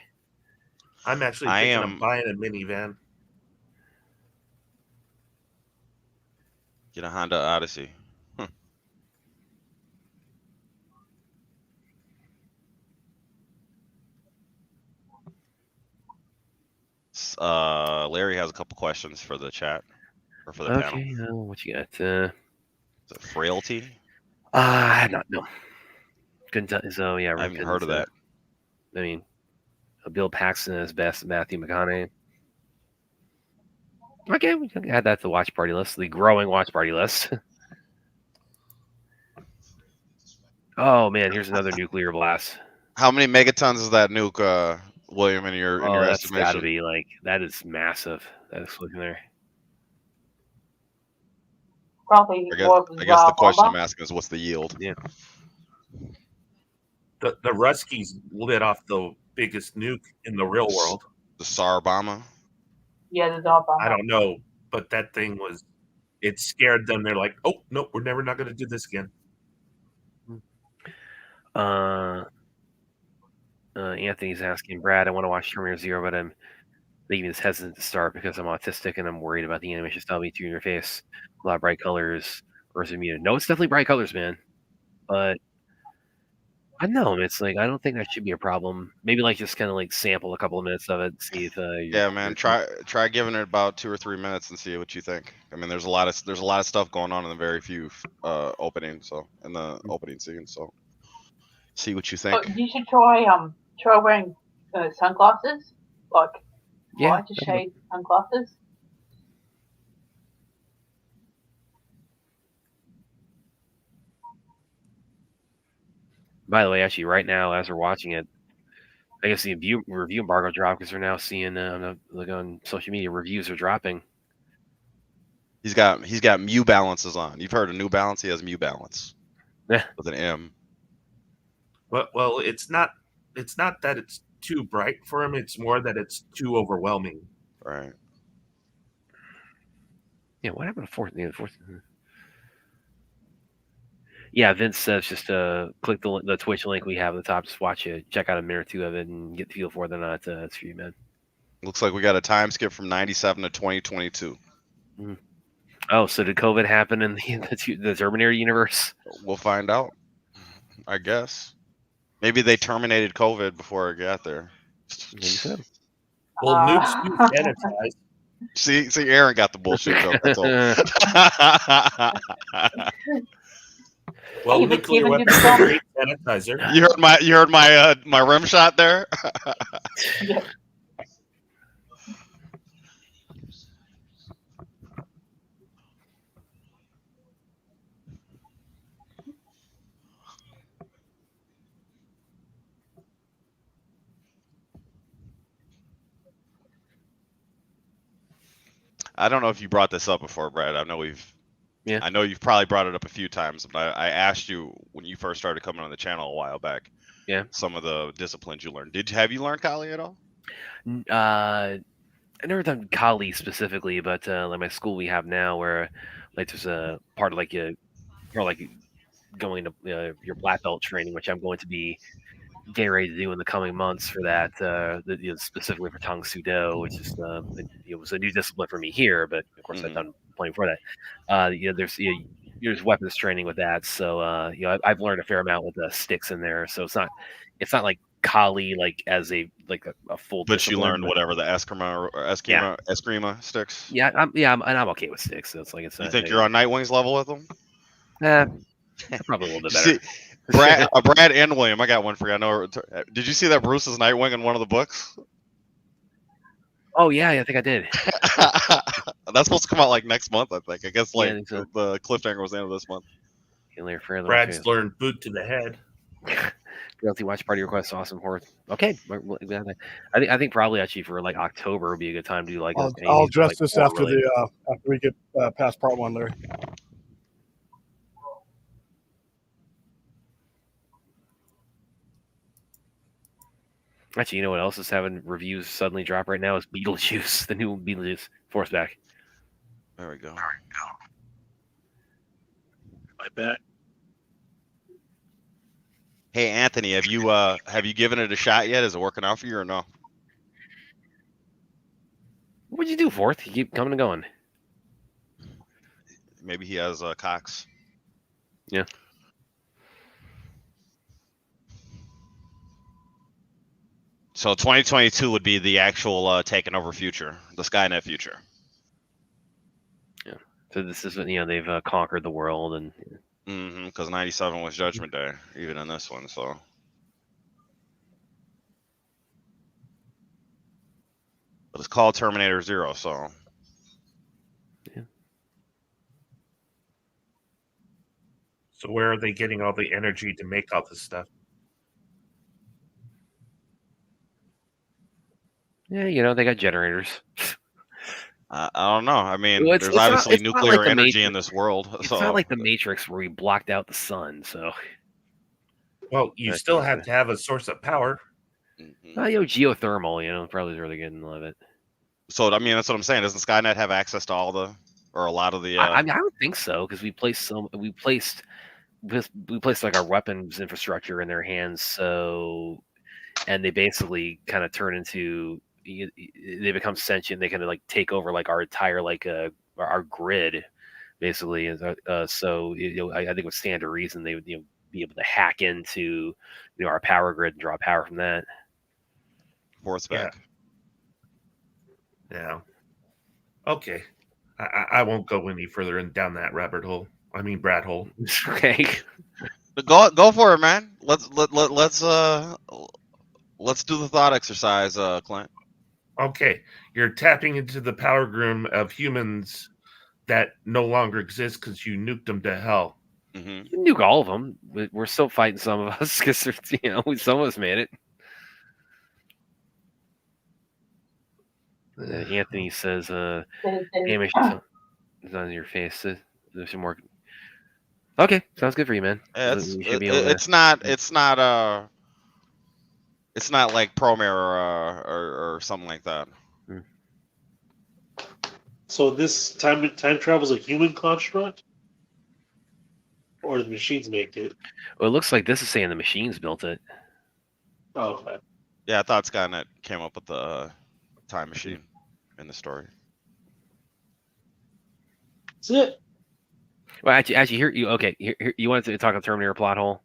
I'm actually thinking of buying a minivan. Get a Honda Odyssey. Larry has a couple questions for the chat or for the panel. Okay, what you got? Is it frailty? No. So yeah, I haven't heard of that. I mean, Bill Paxton is best, Matthew McConaughey. Okay, we can add that to the watch party list, the growing watch party list. Oh man, here's another nuclear blast. How many megatons is that nuke, William, in your that's estimation? Gotta be that is massive. That explosion there. Probably. I guess the question I'm asking is, what's the yield? Yeah. The Ruskies lit off the biggest nuke in the real world. The Tsar bomber? Yeah, the Tsar bomber. I don't know, but that thing it scared them. They're like, oh, no, we're never not going to do this again. Anthony's asking, Brad, I want to watch Terminator Zero, but I'm leaving this hesitant to start because I'm autistic and I'm worried about the animation style being too in your face. A lot of bright colors versus muted. No, it's definitely bright colors, man. But I know it's like I don't think that should be a problem. Maybe just kind of sample a couple of minutes of it, see if yeah, man. Try giving it about 2 or 3 minutes and see what you think. I mean, there's a lot of stuff going on in the very few opening scene. So see what you think. You should try wearing sunglasses, lighter shade sunglasses. By the way, actually, right now, as we're watching it, I guess the review embargo dropped because we're now seeing on social media reviews are dropping. He's got New Balances on. You've heard of New Balance? He has New Balance. Yeah. With an M. Well, it's not that it's too bright for him. It's more that it's too overwhelming. Right. Yeah. What happened to fourth? Yeah, Vince says just click the Twitch link we have at the top. Just watch it, check out a minute or two of it, and get the feel for whether or not it's for you, man. Looks like we got a time skip from 97 to 2022. Oh, so did COVID happen in the Terminator universe? We'll find out, I guess. Maybe they terminated COVID before it got there. Maybe so. Well, nukes do sanitize. See, Aaron got the bullshit joke. I told. Well, Even- nuclear even weapons if are some- great sanitizer. You heard my rim shot there. Yeah. I don't know if you brought this up before, Brad. I know you've probably brought it up a few times, but I asked you when you first started coming on the channel a while back. Yeah. Some of the disciplines you learned. Have you learned Kali at all? I never done Kali specifically, but like my school we have now, where like there's a part of like going to your black belt training, which I'm going to be getting ready to do in the coming months for that. Specifically for Tang Soo Do, which is it was a new discipline for me here, but of course I've done plenty before that. There's weapons training with that, so I've learned a fair amount with the sticks in there. So it's not like Kali like as a full. But you discipline, learned whatever the Eskrima sticks. Yeah, I'm okay with sticks. So it's like You think you're on Nightwing's level with them? Probably a little bit better. See, Brad and William, I got one for you. I know. Did you see that Bruce is Nightwing in one of the books? Oh yeah, I think I did. That's supposed to come out like next month, I think. I guess like I think so. the cliffhanger was the end of this month. Brad's learned boot to the head. Realty watch party request, awesome horror. Okay, I think probably actually for like October would be a good time to do like. I'll address this after we get past part 1, Larry. Actually, you know what else is having reviews suddenly drop right now is Beetlejuice, the new Beetlejuice Force back. There we go. I bet. Hey Anthony, have you given it a shot yet? Is it working out for you or no? What'd you do, Fourth? You keep coming and going. Maybe he has Cox. Yeah. So 2022 would be the actual taking over future, the Skynet future. Yeah. So this is they've conquered the world and. Because 97 was Judgment Day, even in this one. So. But it's called Terminator Zero, so. Yeah. So where are they getting all the energy to make all this stuff? Yeah, they got generators. I don't know. I mean, Well, there's obviously nuclear like energy in this world. It's not like the Matrix where we blocked out the sun. So. Well, you still have to have a source of power. Geothermal. Probably is really good in of it. So I mean, that's what I'm saying. Doesn't Skynet have access to all the, or a lot of the? I don't think so because we placed like our weapons infrastructure in their hands. So, and they basically kind of turn into. They become sentient. They kind of like take over like our entire our grid, basically. So I think with stand to reason they would be able to hack into our power grid and draw power from that. Force back. Yeah. Okay. I won't go any further down that rabbit hole. I mean, Brad hole. Okay. Go for it, man. Let's do the thought exercise, Clint. Okay, you're tapping into the power grid of humans that no longer exist because you nuked them to hell. You can nuke all of them. We're still fighting some of us because some of us made it. Anthony says, "Image is on your face. There's some more." Okay, sounds good for you, man. It's not like Promare or something like that. So this time travel is a human construct? Or the machines make it. Well, it looks like this is saying the machines built it. Oh, okay. Yeah, I thought Skynet came up with the time machine in the story. That's it. Well, actually, here you okay. Here, you wanted to talk about Terminator plot hole.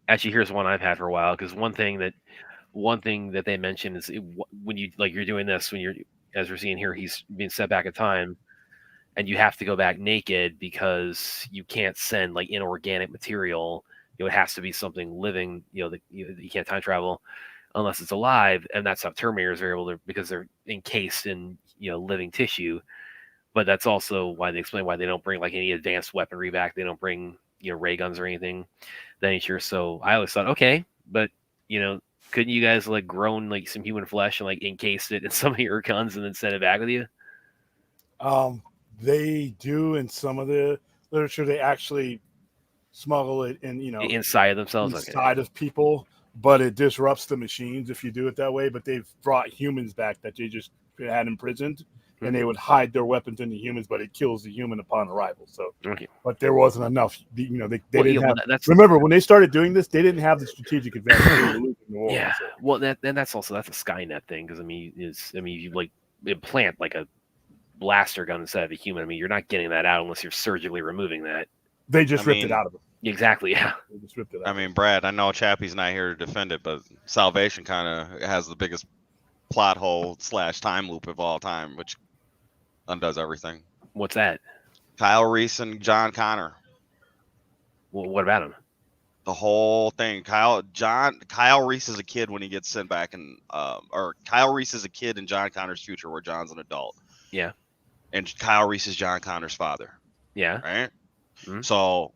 Actually, here's one I've had for a while because one thing that they mention is when you're doing this, when you're, as we're seeing here, he's being set back in time, and you have to go back naked because you can't send like inorganic material. It has to be something living. You can't time travel unless it's alive, and that's how Terminators are able to, because they're encased in living tissue. But that's also why they explain why they don't bring like any advanced weaponry back. They don't bring ray guns or anything that nature. So I always thought, okay, but couldn't you guys like grown like some human flesh and like encased it in some of your guns and then send it back with you? They do in some of the literature. They actually smuggle it in, inside of themselves, inside of people, but it disrupts the machines if you do it that way. But they've brought humans back that they just had imprisoned, and they would hide their weapons in the humans, but it kills the human upon arrival. So, but there wasn't enough. They didn't have. Remember, when they started doing this, they didn't have the strategic advantage. They were losing the war, yeah. So. Well, that's a Skynet thing because you like implant like a blaster gun instead of a human. I mean, you're not getting that out unless you're surgically removing that. They just ripped it out of them. Exactly. Yeah. They just ripped it out. I mean, Brad, I know Chappie's not here to defend it, but Salvation kind of has the biggest plot hole / time loop of all time, which undoes everything. What's that? Kyle Reese and John Connor. Well, what about him? The whole thing. Kyle Reese is a kid when he gets sent back, or Kyle Reese is a kid in John Connor's future where John's an adult. Yeah. And Kyle Reese is John Connor's father. Yeah. Right? Mm-hmm. So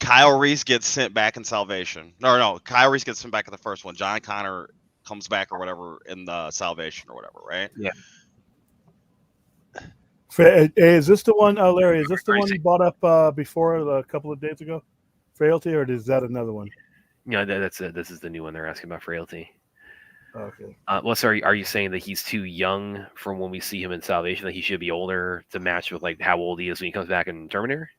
Kyle Reese gets sent back in Salvation. No, Kyle Reese gets sent back in the first one. John Connor comes back or whatever in the Salvation or whatever, right? Yeah. Is this the one, Larry? Is this the one you brought up before a couple of days ago? Frailty, or is that another one? No, that's it. This is the new one they're asking about, Frailty. Okay. Well, sorry, are you saying that he's too young from when we see him in Salvation, that he should be older to match with like how old he is when he comes back in Terminator?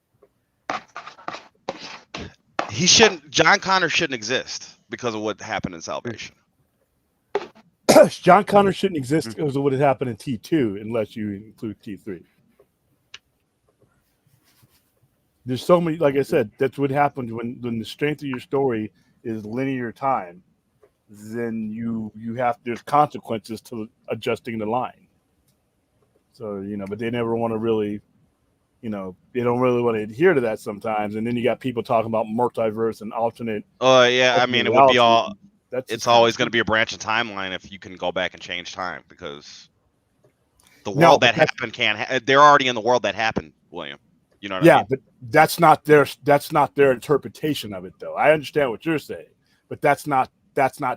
John Connor shouldn't exist because of what happened in Salvation. John Connor shouldn't exist because of what had happened in T2 unless you include T3. There's so many, like I said, that's what happens when the strength of your story is linear time. Then there's consequences to adjusting the line. So, but they never want to really, they don't really want to adhere to that sometimes. And then you got people talking about multiverse and alternate. Yeah, I mean, it would be all. It's always going to be a branch of timeline if you can go back and change time because the world that happened they're already in the world that happened, William. You know what I mean? But that's not their interpretation of it, though. I understand what you're saying, but that's not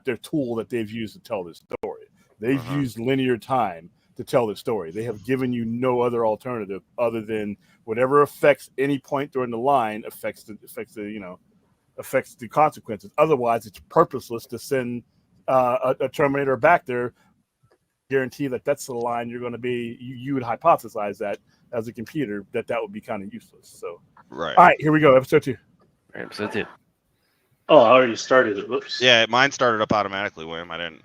their tool that they've used to tell this story. They've used linear time to tell the story. They have given you no other alternative other than whatever affects any point during the line affects the consequences. Otherwise, it's purposeless to send a Terminator back there. Guarantee that's the line you're going to be. You would hypothesize that as a computer that would be kind of useless. So, right. All right, here we go. Episode 2. Episode 2. Oh, I already started it. Whoops. Yeah, mine started up automatically, William. I didn't.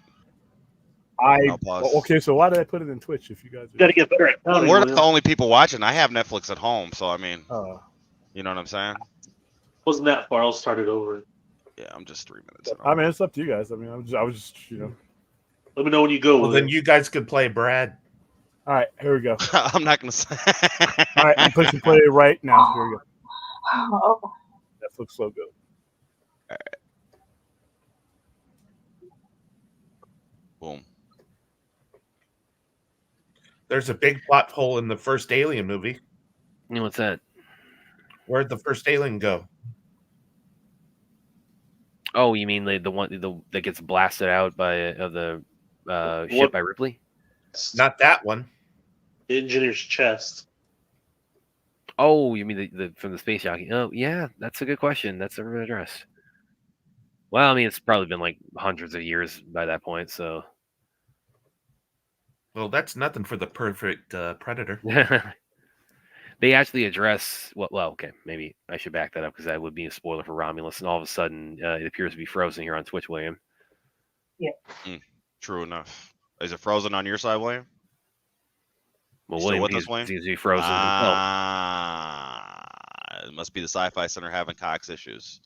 Okay, so why did I put it in Twitch if you guys got to get better at counting? We're the only people watching. I have Netflix at home, so I mean, you know what I'm saying? Wasn't that far? I'll start it over. Yeah, I'm just 3 minutes. I mean, it's up to you guys. I mean, I was just Let me know when you go. Well, then you guys could play Brad. All right, here we go. I'm not gonna say. All right, I'm pushing play right now. Here we go. Oh. Netflix logo. All right. Boom. There's a big plot hole in the first Alien movie. What's that? Where'd the first Alien go? Oh, you mean the one that gets blasted out by the ship by Ripley? Not that one. The engineer's chest. Oh, you mean the from the space jockey? Oh, yeah, that's a good question. That's never been addressed. Well, I mean, it's probably been like hundreds of years by that point, so. Well, that's nothing for the perfect Predator. they actually address well. Okay, maybe I should back that up because that would be a spoiler for Romulus, and all of a sudden it appears to be frozen here on Twitch, William. True enough. Is it frozen on your side, William? Well, You William still with us, William? seems to be frozen himself. It must be the Sci-Fi Center having Cox issues.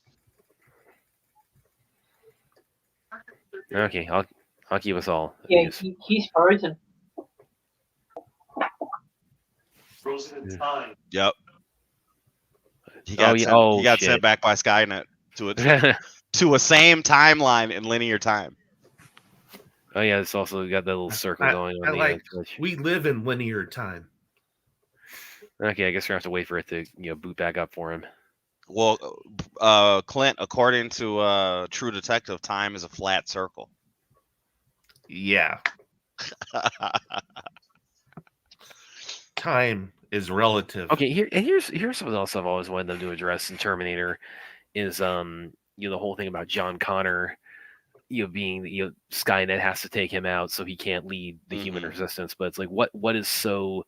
Okay, I'll keep us all. Yeah, he's frozen. Frozen in time. Yep. He got sent back by Skynet to a same timeline in linear time. Oh yeah, it's also got that little circle going on the Twitch. We live in linear time. Okay, I guess we're gonna have to wait for it to boot back up for him. Well, Clint, according to True Detective, time is a flat circle. Yeah. Time is relative. Okay, here's something else I've always wanted them to address in Terminator is the whole thing about John Connor, being Skynet has to take him out so he can't lead the human resistance. But it's like what is so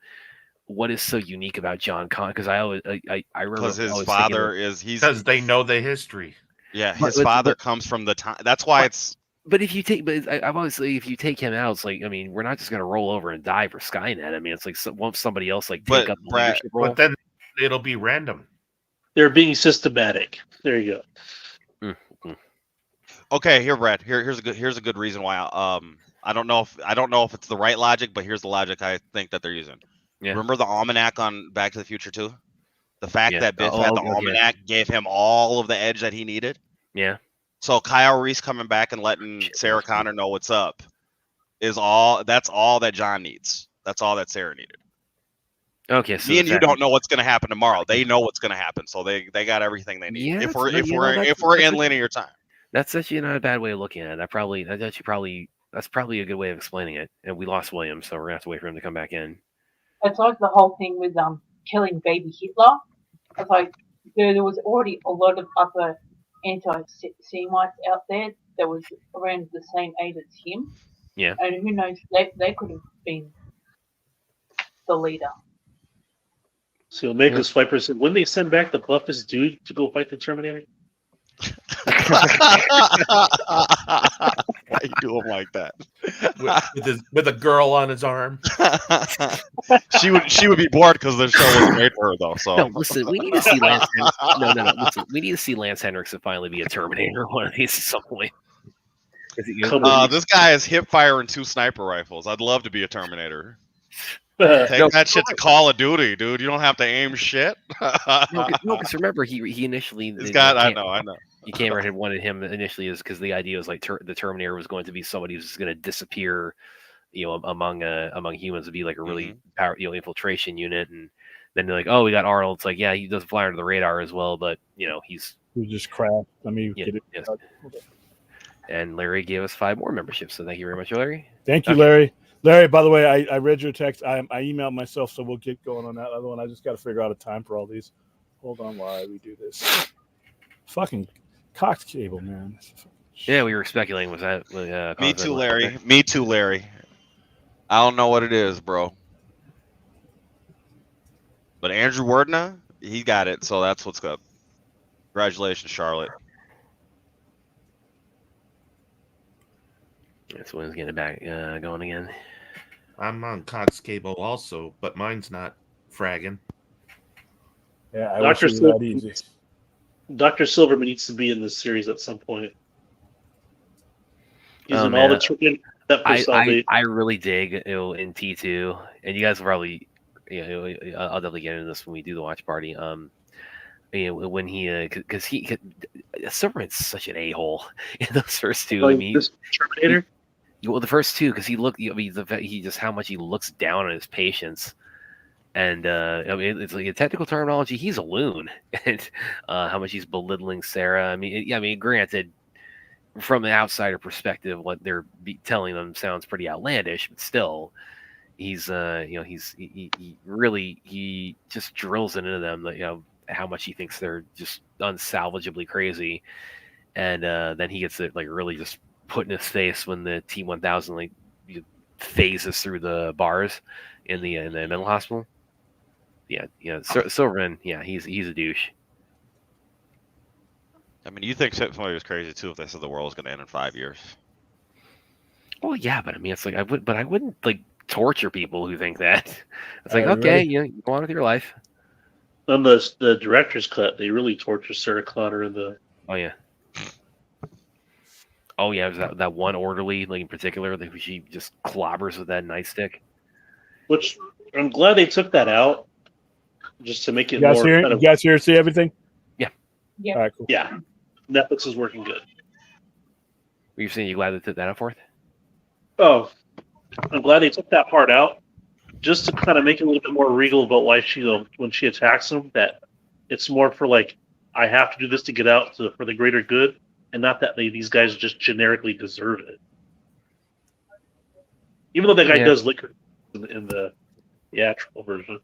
unique about John Connor? Because I remember because his father because they know the history. Yeah, his father comes from the time. That's why it's. But if you take, I've always say if you take him out, it's like we're not just gonna roll over and die for Skynet. I mean, it's like won't somebody else take up the leadership role? But then it'll be random. They're being systematic. There you go. Okay, here, Brad. Here's a good reason why. I don't know if it's the right logic, but here's the logic I think that they're using. Yeah. Remember the almanac on Back to the Future 2? The fact that Biff had the almanac gave him all of the edge that he needed. Yeah. So Kyle Reese coming back and letting Sarah Connor know what's up is all. That's all that John needs. That's all that Sarah needed. Okay, so me and you don't know what's going to happen tomorrow. They know what's going to happen, so they got everything they need. Yeah, if we're in linear time, that's actually not a bad way of looking at it. That's probably a good way of explaining it. And we lost William, so we're gonna have to wait for him to come back in. It's like the whole thing with killing baby Hitler. It's like there was already a lot of other anti-Semites out there that was around the same age as him. Yeah. And who knows, they could have been the leader. So make this Viper said, when they send back the buffest dude to go fight the Terminator? Why you do him like that? with a girl on his arm. she would be bored because the show wasn't made for her though. So no, listen, we need to see Lance. No. Listen, we need to see Lance Henriksen finally be a Terminator one of these at some point. This guy is hip firing 2 sniper rifles. I'd love to be a Terminator. Take that shit to Call of Duty, dude. You don't have to aim shit. No, because remember he initially. I know. He came right and wanted him initially is because the idea was like the Terminator was going to be somebody who's just going to disappear, among humans, to be like a really infiltration unit, and then they're like, oh, we got Arnold. It's like, yeah, he doesn't fly under the radar as well, but he's just crap. Let me get it. Yes. And Larry gave us 5 more memberships, so thank you very much, Larry. Thank you, Larry. Larry, by the way, I read your text. I emailed myself, so we'll get going on that other one. I just got to figure out a time for all these. Hold on while we do this. Fucking Cox cable, man. Yeah, we were speculating. Was that? Me too, Larry. Me too, Larry. I don't know what it is, bro. But Andrew Wardna, he got it, so that's what's up. Congratulations, Charlotte. That's when it's getting back going again. I'm on Cox cable also, but mine's not fragging. Yeah, I wish it was that easy. Dr. Silverman needs to be in this series at some point. He's in all the treatment. I really dig in T2, and you guys will probably, I'll definitely get into this when we do the watch party. When he, because Silverman's such an a-hole in those first 2. I mean, this Terminator. Well, the first 2, because he just how much he looks down on his patients, and it's like a technical terminology. He's a loon, and how much he's belittling Sarah. I mean, granted, from the outsider perspective, what they're telling them sounds pretty outlandish, but still, he's he really just drills into them that how much he thinks they're just unsalvageably crazy, and then he gets it like really just put in his face when the T-1000 phases through the bars in the mental hospital. Silverman. Yeah, he's a douche. I mean, you think somebody was crazy too if they said the world was going to end in 5 years. Well, yeah, but I mean, it's like I wouldn't like torture people who think that. It's like, Alright, okay, ready? you go on with your life. On the director's cut, they really torture Sarah Connor in the. Oh yeah. Oh yeah, it was that one orderly, like in particular, that she just clobbers with that nightstick. Which I'm glad they took that out, just to make it You guys more here? kind You of. guys here see everything? Yeah. All right, cool. Yeah, Netflix is working good. Were you saying you glad they took that out forth? Oh, I'm glad they took that part out, just to kind of make it a little bit more regal about why when she attacks him, that it's more for like, I have to do this to get out for the greater good, and not that these guys just generically deserve it. Even though that guy does lick her in the theatrical version.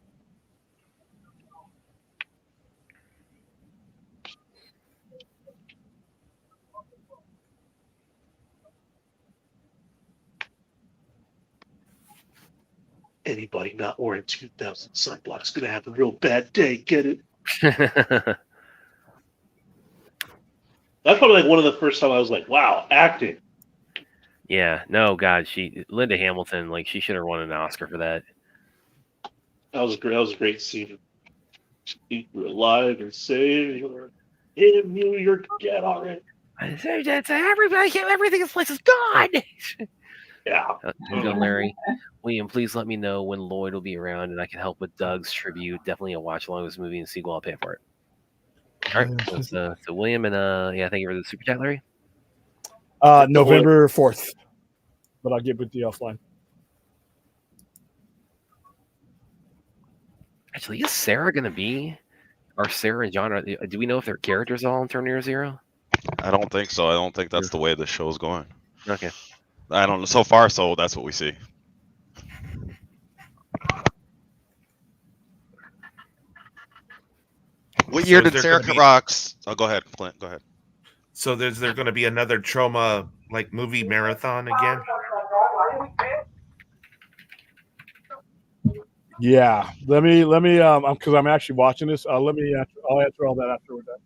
Anybody not wearing 2000 sunblock is going to have a real bad day. Get it? That's probably like one of the first time I was like, wow, acting. Yeah, no, God, Linda Hamilton, like she should have won an Oscar for that. That was great. That was a great scene. We're alive and safe. In New York, get already. Everything in this place is gone. Yeah. Larry, William, please let me know when Lloyd will be around and I can help with Doug's tribute. Definitely a watch along with this movie and sequel. I'll pay for it. All right, so William and thank you for the super chat, Larry. November 4th, but I'll get with you offline. Actually, is Sarah gonna be? Are Sarah and John? Do we know if their characters are all in Terminator Zero? I don't think so. I don't think that's the way the show's going. Okay. I don't know. So far, so that's what we see. What year did Sarah Rocks? Oh, go ahead, Clint. Go ahead. So is there going to be another trauma like movie marathon again? Yeah, let me because I'm actually watching this. I'll answer all that after we're done.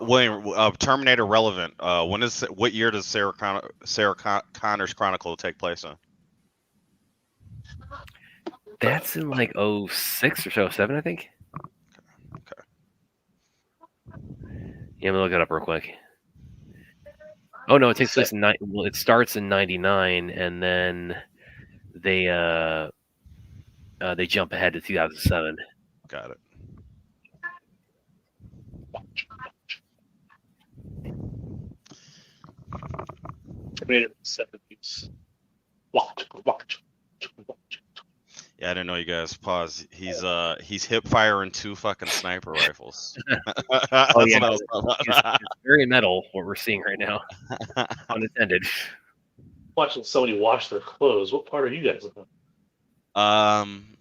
William, Terminator relevant. What year does Sarah Connor's Chronicle take place in? That's in like 06 or 07, I think. Okay. Yeah, I'm gonna look it up real quick. Oh no, it takes place in it starts in 99, and then they jump ahead to 2007. Got it. Terminator 70s. Watch. Yeah, I didn't know you guys. Pause. He's hip firing 2 fucking sniper rifles. Oh yeah, it's very metal what we're seeing right now. Unintended. Watching somebody wash their clothes. What part are you guys on?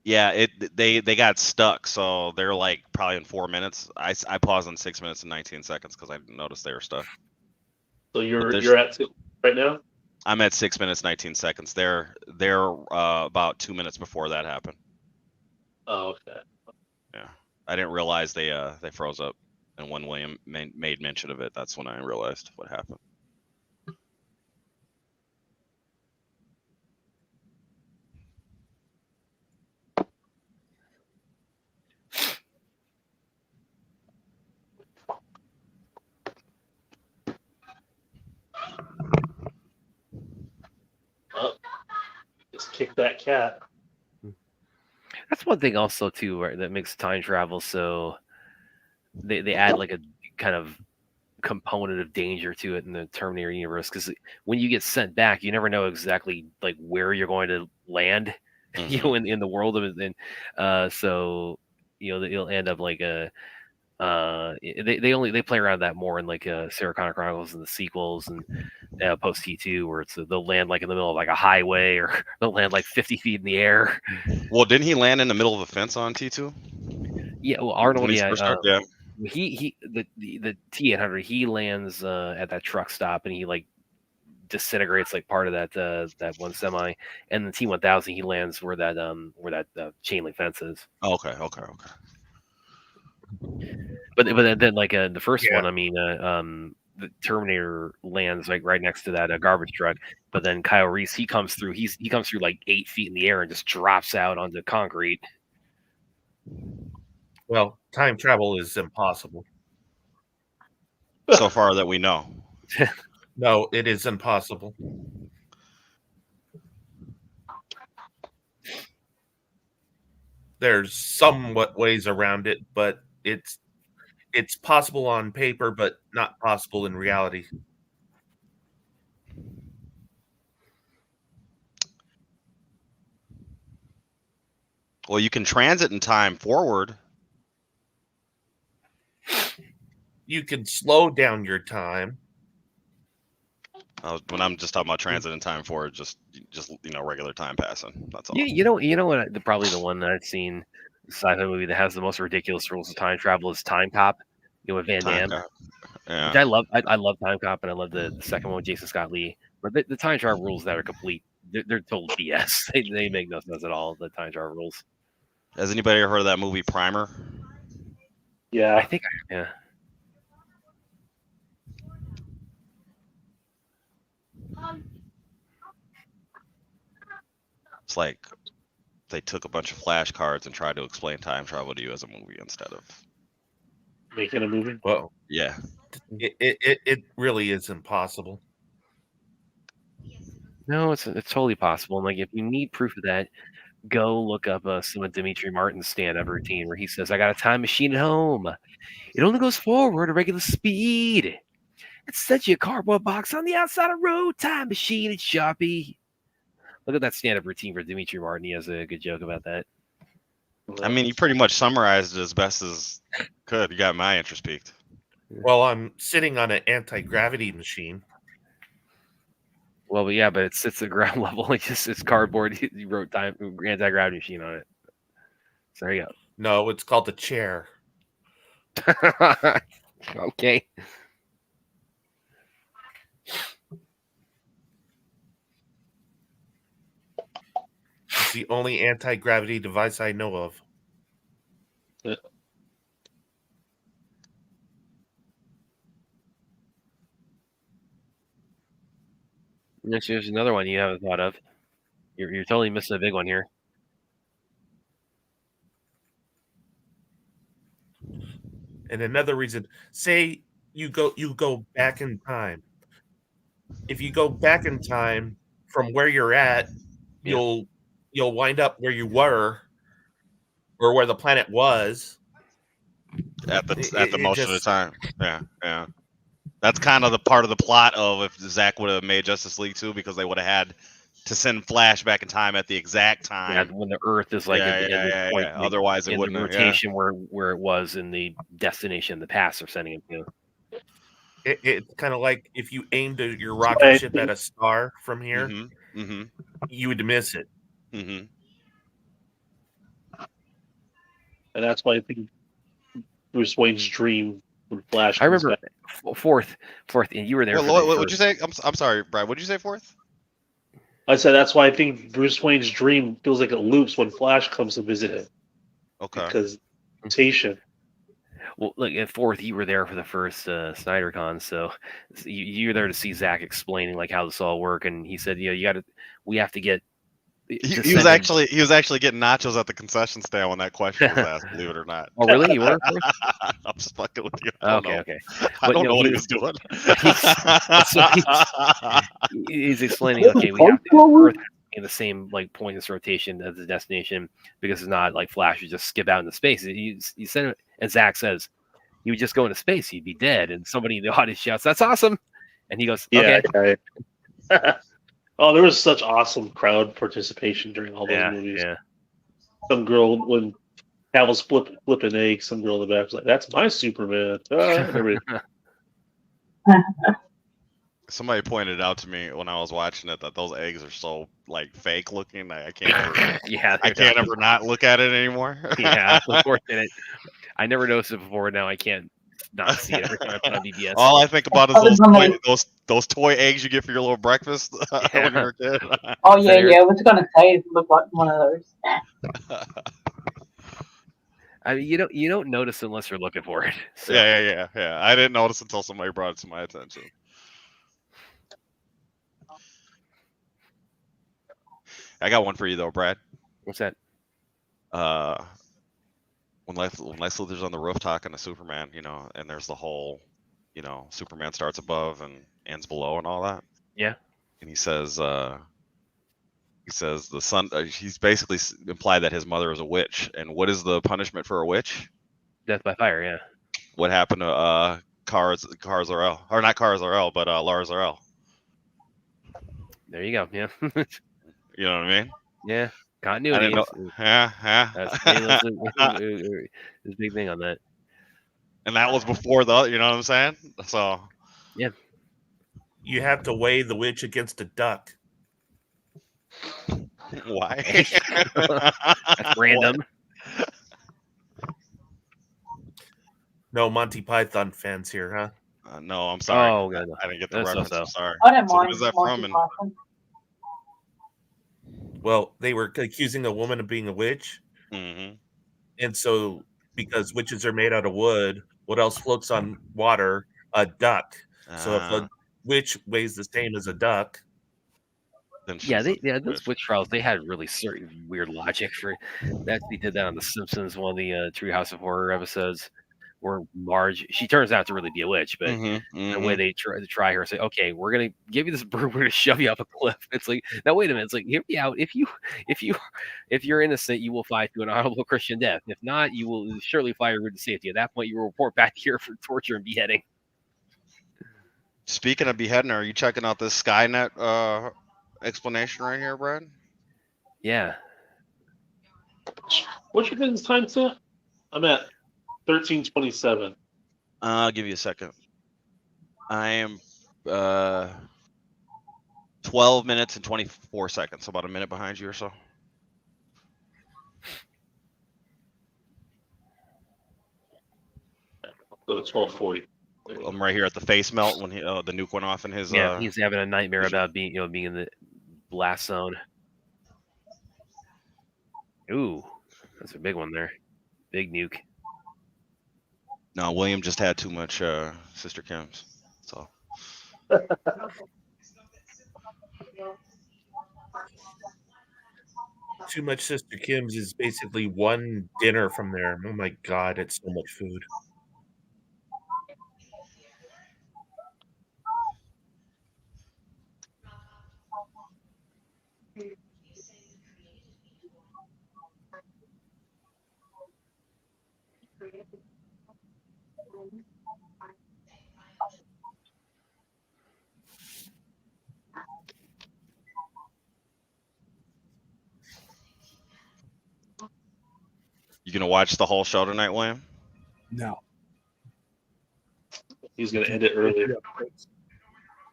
Yeah, they got stuck, so they're like probably in 4 minutes. I paused on 6 minutes and 19 seconds because I noticed they were stuck. So you're at 6 right now? I'm at 6 minutes 19 seconds. They're about 2 minutes before that happened. Oh, okay. Yeah, I didn't realize they froze up, and when William made mention of it, that's when I realized what happened. Just kick that cat. That's one thing also too, right, that makes time travel so they add like a kind of component of danger to it in the Terminator universe, because when you get sent back, you never know exactly like where you're going to land, in the world of it, and so you'll end up like they play around that more in like Sarah Connor Chronicles and the sequels and post T2, where they'll land like in the middle of like a highway, or they'll land like 50 feet in the air. Well, didn't he land in the middle of a fence on T2? Yeah, well, Arnold, the he the T800, he lands at that truck stop, and he like disintegrates like part of that one semi, and the T-1000 he lands where that chain link fence is. Okay. But then like the first Yeah. one, I mean, the Terminator lands like right next to that garbage truck. But then Kyle Reese he comes through. He comes through like 8 feet in the air and just drops out onto concrete. Well, time travel is impossible. So far that we know. No, it is impossible. There's somewhat ways around it, but it's possible on paper, but not possible in reality. Well, you can transit in time forward. You can slow down your time. When I'm just talking about transit in time forward, just regular time passing. That's all. You know what? Probably the one that I've seen sci-fi movie that has the most ridiculous rules of time travel is Time Cop. With Van Time Damme. Cop. Yeah. Which I love Time Cop, and I love the second one with Jason Scott Lee. But the time travel rules that are complete, they're total BS. They make no sense at all. The time travel rules. Has anybody ever heard of that movie Primer? Yeah. I think yeah. It's like they took a bunch of flashcards and tried to explain time travel to you as a movie instead of Making a movie. Well, yeah. it really is impossible. No, it's totally possible. And like if you need proof of that, go look up some of Dimitri Martin's stand-up routine where he says, "I got a time machine at home. It only goes forward at regular speed. It sets you a cardboard box on the outside of road. Time machine at Sharpie." Look at that stand-up routine for Dimitri Martin. He has a good joke about that. I mean, you pretty much summarized it as best as could. You got my interest peaked. Well, I'm sitting on an anti-gravity machine. Well, but yeah, but it's at ground level. It's cardboard. He wrote time anti-gravity machine on it. So there you No, it's called the chair. go. Okay. It's the only anti-gravity device I know of. There's another one you haven't thought of. You're totally missing a big one here. And another reason, say you go back in time. If you go back in time from where you're at, Yeah. you'll wind up where you were or where the planet was at the most of the time. Yeah. That's kind of the part of the plot of if Zack would have made Justice League 2 because they would have had to send Flash back in time at the exact time. Yeah, when the Earth is like at the point Otherwise, it in wouldn't the rotation where it was in the destination in the past they're sending it to. It's kind of like if you aimed your rocket ship at a star from here, you would miss it. And that's why I think Bruce Wayne's dream when Flash. I remember fourth, and you were there. What would you say? I'm sorry, Brad. What did you say? Fourth? I said that's why I think Bruce Wayne's dream feels like it loops when Flash comes to visit him. Okay. Because rotation. Well, look, at fourth, you were there for the first SnyderCon, so you were there to see Zack explaining like how this all work, and he said, we have to get. He was actually getting nachos at the concession stand when that question was asked. Believe it or not. Oh, really? You were? I'm just fucking with you. Okay. I don't know what he was doing. He's explaining. Okay, we have to Earth in the same like pointless rotation as the destination because it's not like Flash would just skip out into space. He said, and Zack says, he would just go into space, he'd be dead. And somebody in the audience shouts, "That's awesome!" And he goes, "Okay." Yeah. Oh, there was such awesome crowd participation during all those movies. Yeah. Some girl, when Cavill's flipping eggs, some girl in the back was like, "That's my Superman." Somebody pointed out to me when I was watching it that those eggs are so like fake looking. I can't ever, I can't ever not look at it anymore. Yeah, unfortunate. I never noticed it before. Now I can't not see it every time I put on BBS. All I think about is those toy eggs you get for your little breakfast when you're a kid. Oh yeah, there- yeah. I was gonna say it looked like one of those. I mean, you don't notice unless you're looking for it. So. Yeah. I didn't notice until somebody brought it to my attention. I got one for you though, Brad. What's that? When Lex Luthor's on the roof talking to Superman, and there's the whole, Superman starts above and ends below and all that. Yeah. And he says the son. He's basically implied that his mother is a witch. And what is the punishment for a witch? Death by fire. Yeah. What happened to Cars Zor-El, or not Cars Zor-El, but Lars Zor-El? There you go. Yeah. You know what I mean? Yeah. I Continuity. didn't know. Yeah. That's his big thing on that. And that was before the. You know what I'm saying? So. Yeah. You have to weigh the witch against a duck. Why? That's random. No Monty Python fans here, huh? No, I'm sorry. Oh, God, no. I didn't get the That's reference. so-so. I'm sorry. I don't So what mind is that Monty from? Python. Well, they were accusing a woman of being a witch, Mm-hmm. and so because witches are made out of wood, what else floats on water? A duck. So if a witch weighs the same as a duck, Then Yeah, she's a those witch. witch trials, they had really certain weird logic for that. They did that on The Simpsons, one of the Treehouse of Horror episodes, where Marge, she turns out to really be a witch, but the way they try her, say, okay, we're gonna give you this bird, we're gonna shove you off a cliff. It's like, now wait a minute, it's like, hear me out. If you're innocent, you will fight to an honorable Christian death. If not, you will surely fly your route to safety. At that point, you will report back here for torture and beheading. Speaking of beheading, are you checking out this Skynet explanation right here, Brad? Yeah. What's your guys' time, sir? I'm at 13:27. I'll give you a second. I am 12 minutes and 24 seconds, about a minute behind you or so. Go to 12:40. I'm right here at the face melt when the nuke went off in his. Yeah, he's having a nightmare vision. about being in the blast zone. Ooh, that's a big one there. Big nuke. No, William just had too much Sister Kim's. So. Too Much Sister Kim's is basically one dinner from there. Oh my God, it's so much food. You gonna watch the whole show tonight, William? No. He's gonna end it earlier.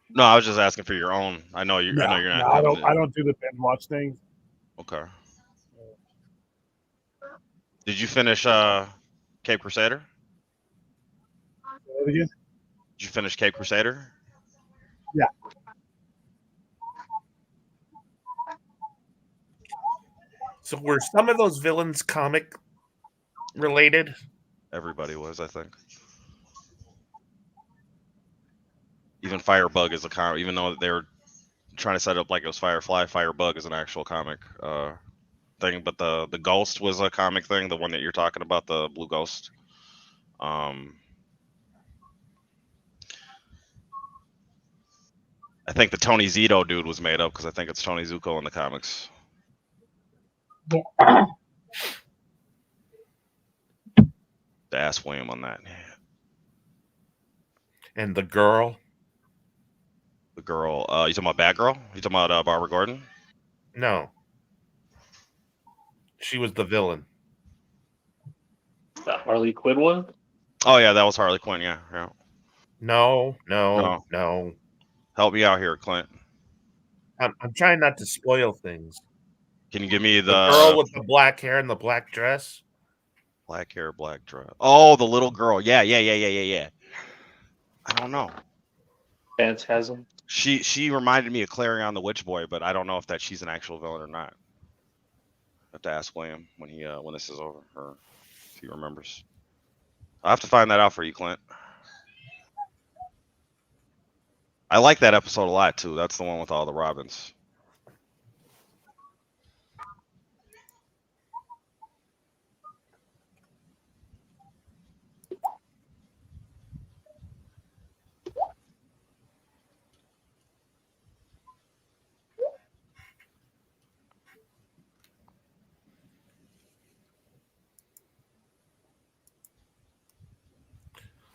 No, I was just asking for your own. I know you. No, I know you're not. no, I don't do the binge watch thing. Okay. Did you finish Cape Crusader? Say that again? Did you finish Cape Crusader? Yeah. So were some of those villains comic related? Everybody was, I think. Even Firebug is a comic, even though they were trying to set it up like it was Firefly. Firebug is an actual comic thing, but the Ghost was a comic thing. The one that you're talking about, the Blue Ghost. I think the Tony Zito dude was made up because I think it's Tony Zuko in the comics. Yeah. To ask William on that. And the girl? The girl, you talking about Batgirl? You talking about Barbara Gordon? No. She was the villain. That Harley Quinn one? Oh yeah, that was Harley Quinn. Yeah. No. Help me out here, Clint. I'm trying not to spoil things. Can you give me The girl with the black hair and the black dress? black hair, black dress? Oh, the little girl. Yeah. I don't know. Phantasm. She reminded me of Clarion the Witch Boy, but I don't know if she's an actual villain or not. I have to ask William when this is over, or if he remembers. I'll have to find that out for you, Clint. I like that episode a lot too. That's the one with all the Robins.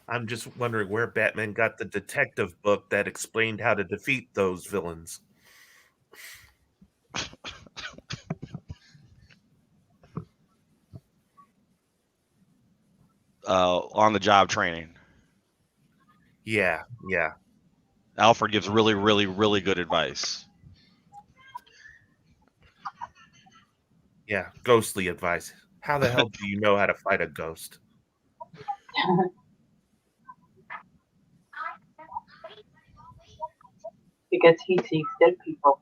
I'm just wondering where Batman got the detective book that explained how to defeat those villains. On the job training. Yeah. Alfred gives really, really, really good advice. Yeah, ghostly advice. How the hell do you know how to fight a ghost? Because he sees dead people.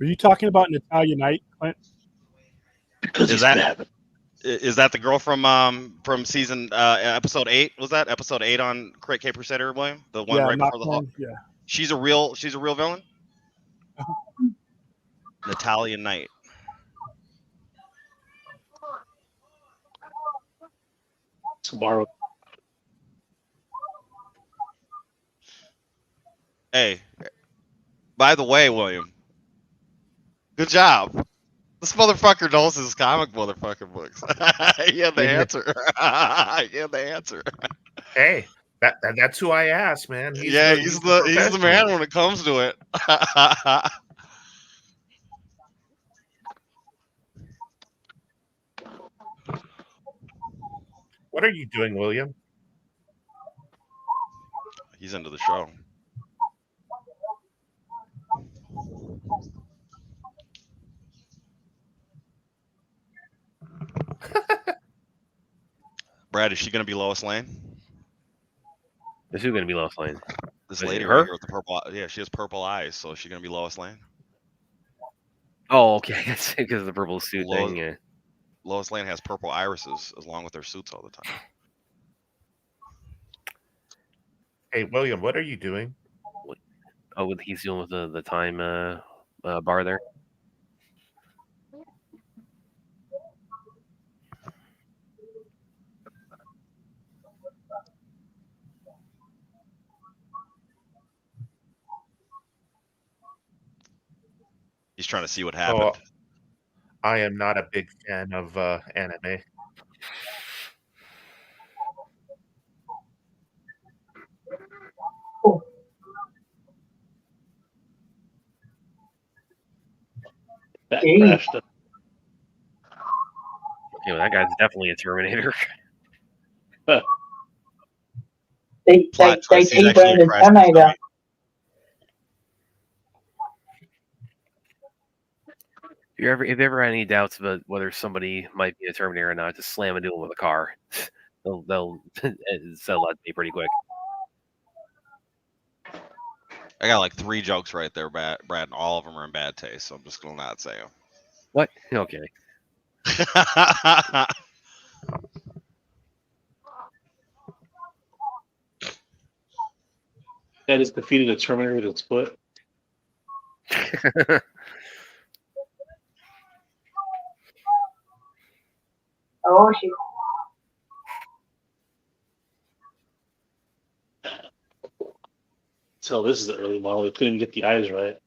Are you talking about Natalia Knight, Clint? Because he's Batman. Is that the girl from season episode 8? Was that episode 8 on Cape Crusader, William? The one right before the Hulk? Yeah. She's a real villain? Natalia Knight. Tomorrow. Hey, by the way, William, good job. This motherfucker knows his comic motherfucking books. He had the answer. He had the answer. Hey, that's who I asked, man. He's the man when it comes to it. What are you doing, William? He's into the show. Brad, is she going to be Lois Lane? Is who going to be Lois Lane? This lady right here with the purple. Yeah, she has purple eyes, so is she going to be Lois Lane? Oh, okay. Because of the purple suit thing. Yeah. Lois Lane has purple irises along with their suits all the time. Hey, William, what are you doing? Oh, he's dealing with the time bar there. He's trying to see what happened. Oh, I am not a big fan of anime. Oh. That crashed. Okay, well, that guy's definitely a Terminator. They T-Bone and Terminator. If you ever had any doubts about whether somebody might be a Terminator or not, just slam into them with a car. They'll settle that to me pretty quick. I got like 3 jokes right there, Brad, and all of them are in bad taste, so I'm just going to not say them. What? Okay. That is defeated a Terminator with its foot. Oh, she. So this is the early model. They couldn't even get the eyes right.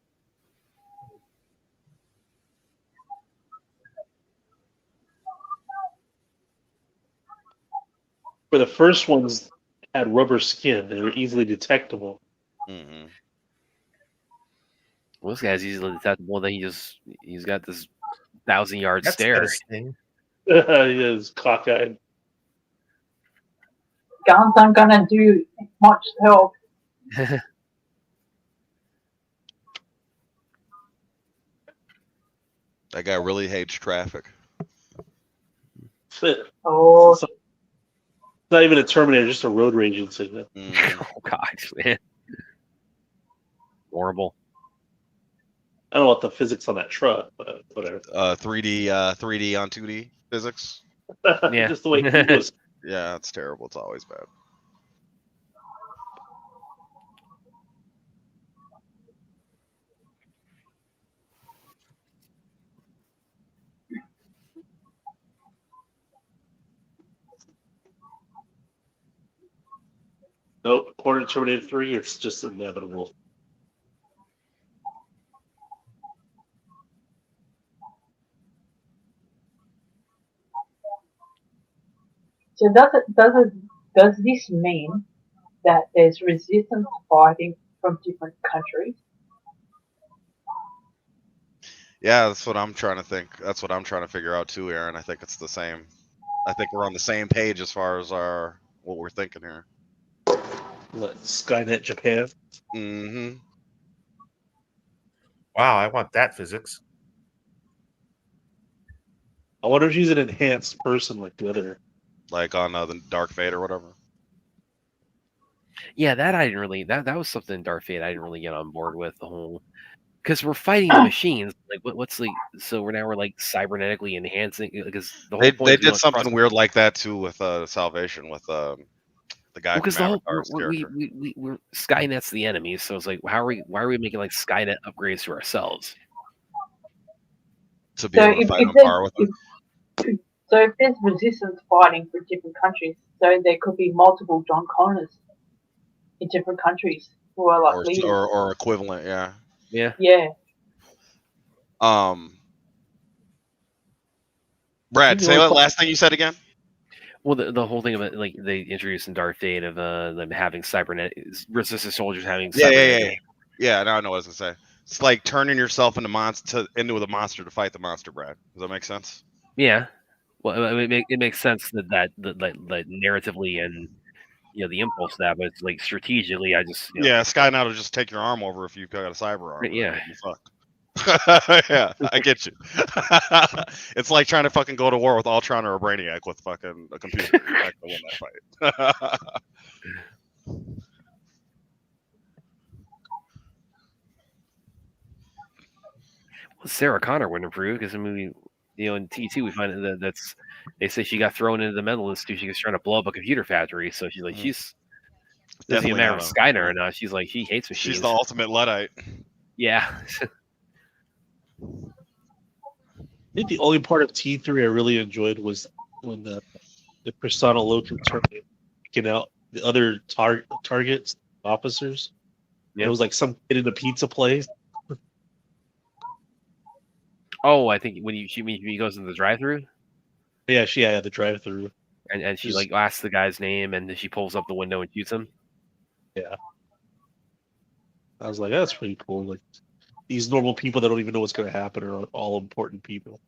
For the first ones had rubber skin. They were easily detectable. Mm-hmm. Well, this guy's easily detectable. Then he's got this 1,000-yard That's stare. thing. He is cockeyed. Guns aren't gonna do much help. That guy really hates traffic. Oh, It's not even a Terminator, just a road rage incident. Mm. Oh gosh, man. horrible. I don't know what the physics on that truck, but whatever. 3D on 2D physics. Yeah. Just the way he was. Yeah, it's terrible. It's always bad. Nope. According to Terminator 3, it's just inevitable. So does this mean that there's resistance fighting from different countries? Yeah, that's what I'm trying to think. That's what I'm trying to figure out too, Aaron. I think it's the same. I think we're on the same page as far as what we're thinking here. What, Skynet Japan? Mm-hmm. Wow, I want that physics. I wonder if she's an enhanced person like the other. Like on the Dark Fate or whatever. Yeah, that I didn't really. That was something in Dark Fate I didn't really get on board with the whole. Because we're fighting the machines. Like, what's the? So we're like cybernetically enhancing. Because the whole point They is we did don't something trust- weird like that too with Salvation with the guy Because from the whole Avatar's character. we're Skynet's the enemy. So it's like, why are we making like Skynet upgrades to ourselves? To be So able to if, fight if on there's par with them. so if there's resistance fighting for different countries, so there could be multiple John Connors in different countries who are like leaders. Or equivalent, yeah. Yeah. Yeah. Brad, say that last thing you said again. Well, the whole thing of it, like they introduced in Dark Fate of them having cybernetic resistance soldiers having cybernetic. Yeah. Now I know what I was gonna say. It's like turning yourself into the monster to fight the monster, Brad. Does that make sense? Yeah. Well, it makes sense that narratively and the impulse of that, but it's like strategically, I just Skynet will just take your arm over if you've got a cyber arm. Yeah. You fucked. Yeah, I get you. It's like trying to fucking go to war with Ultron or a Brainiac with fucking a computer. You're not gonna win that fight. Well, Sarah Connor wouldn't approve because the movie, in T2 we find that's they say she got thrown into the mental institute. She was trying to blow up a computer factory, so she's like she's doesn't even matter if Skynet or not. She's like she hates machines. She's the ultimate Luddite. Yeah. I think the only part of T3 I really enjoyed was when the persona Loki turned picking out the other targets, officers. Yeah. It was like some kid in a pizza place. Oh, I think when he goes in the drive-through. Yeah, the drive-through. And she like asks the guy's name, and then she pulls up the window and shoots him. Yeah. I was like, that's pretty cool. Like these normal people that don't even know what's going to happen are all important people.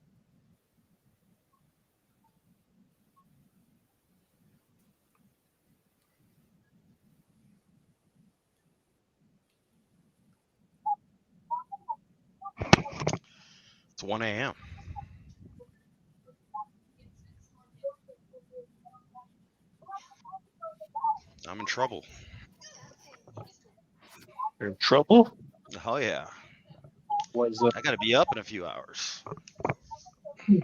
It's 1 a.m. I'm in trouble. You're in trouble? Oh yeah. I gotta be up in a few hours. I'm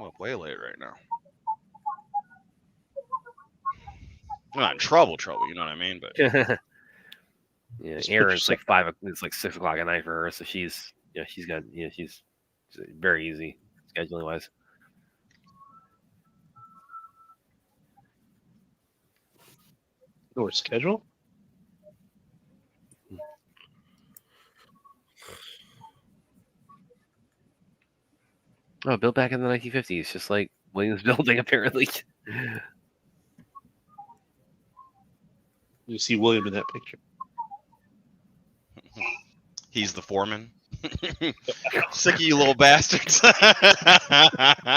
up way late right now. I'm not in trouble, you know what I mean? But yeah, Aaron's like 5. It's like 6 o'clock at night for her, so she's got she's very easy scheduling wise. Your schedule? Oh, built back in the 1950s, just like Williams Building, apparently. You see William in that picture. He's the foreman. Sick of you little bastards. I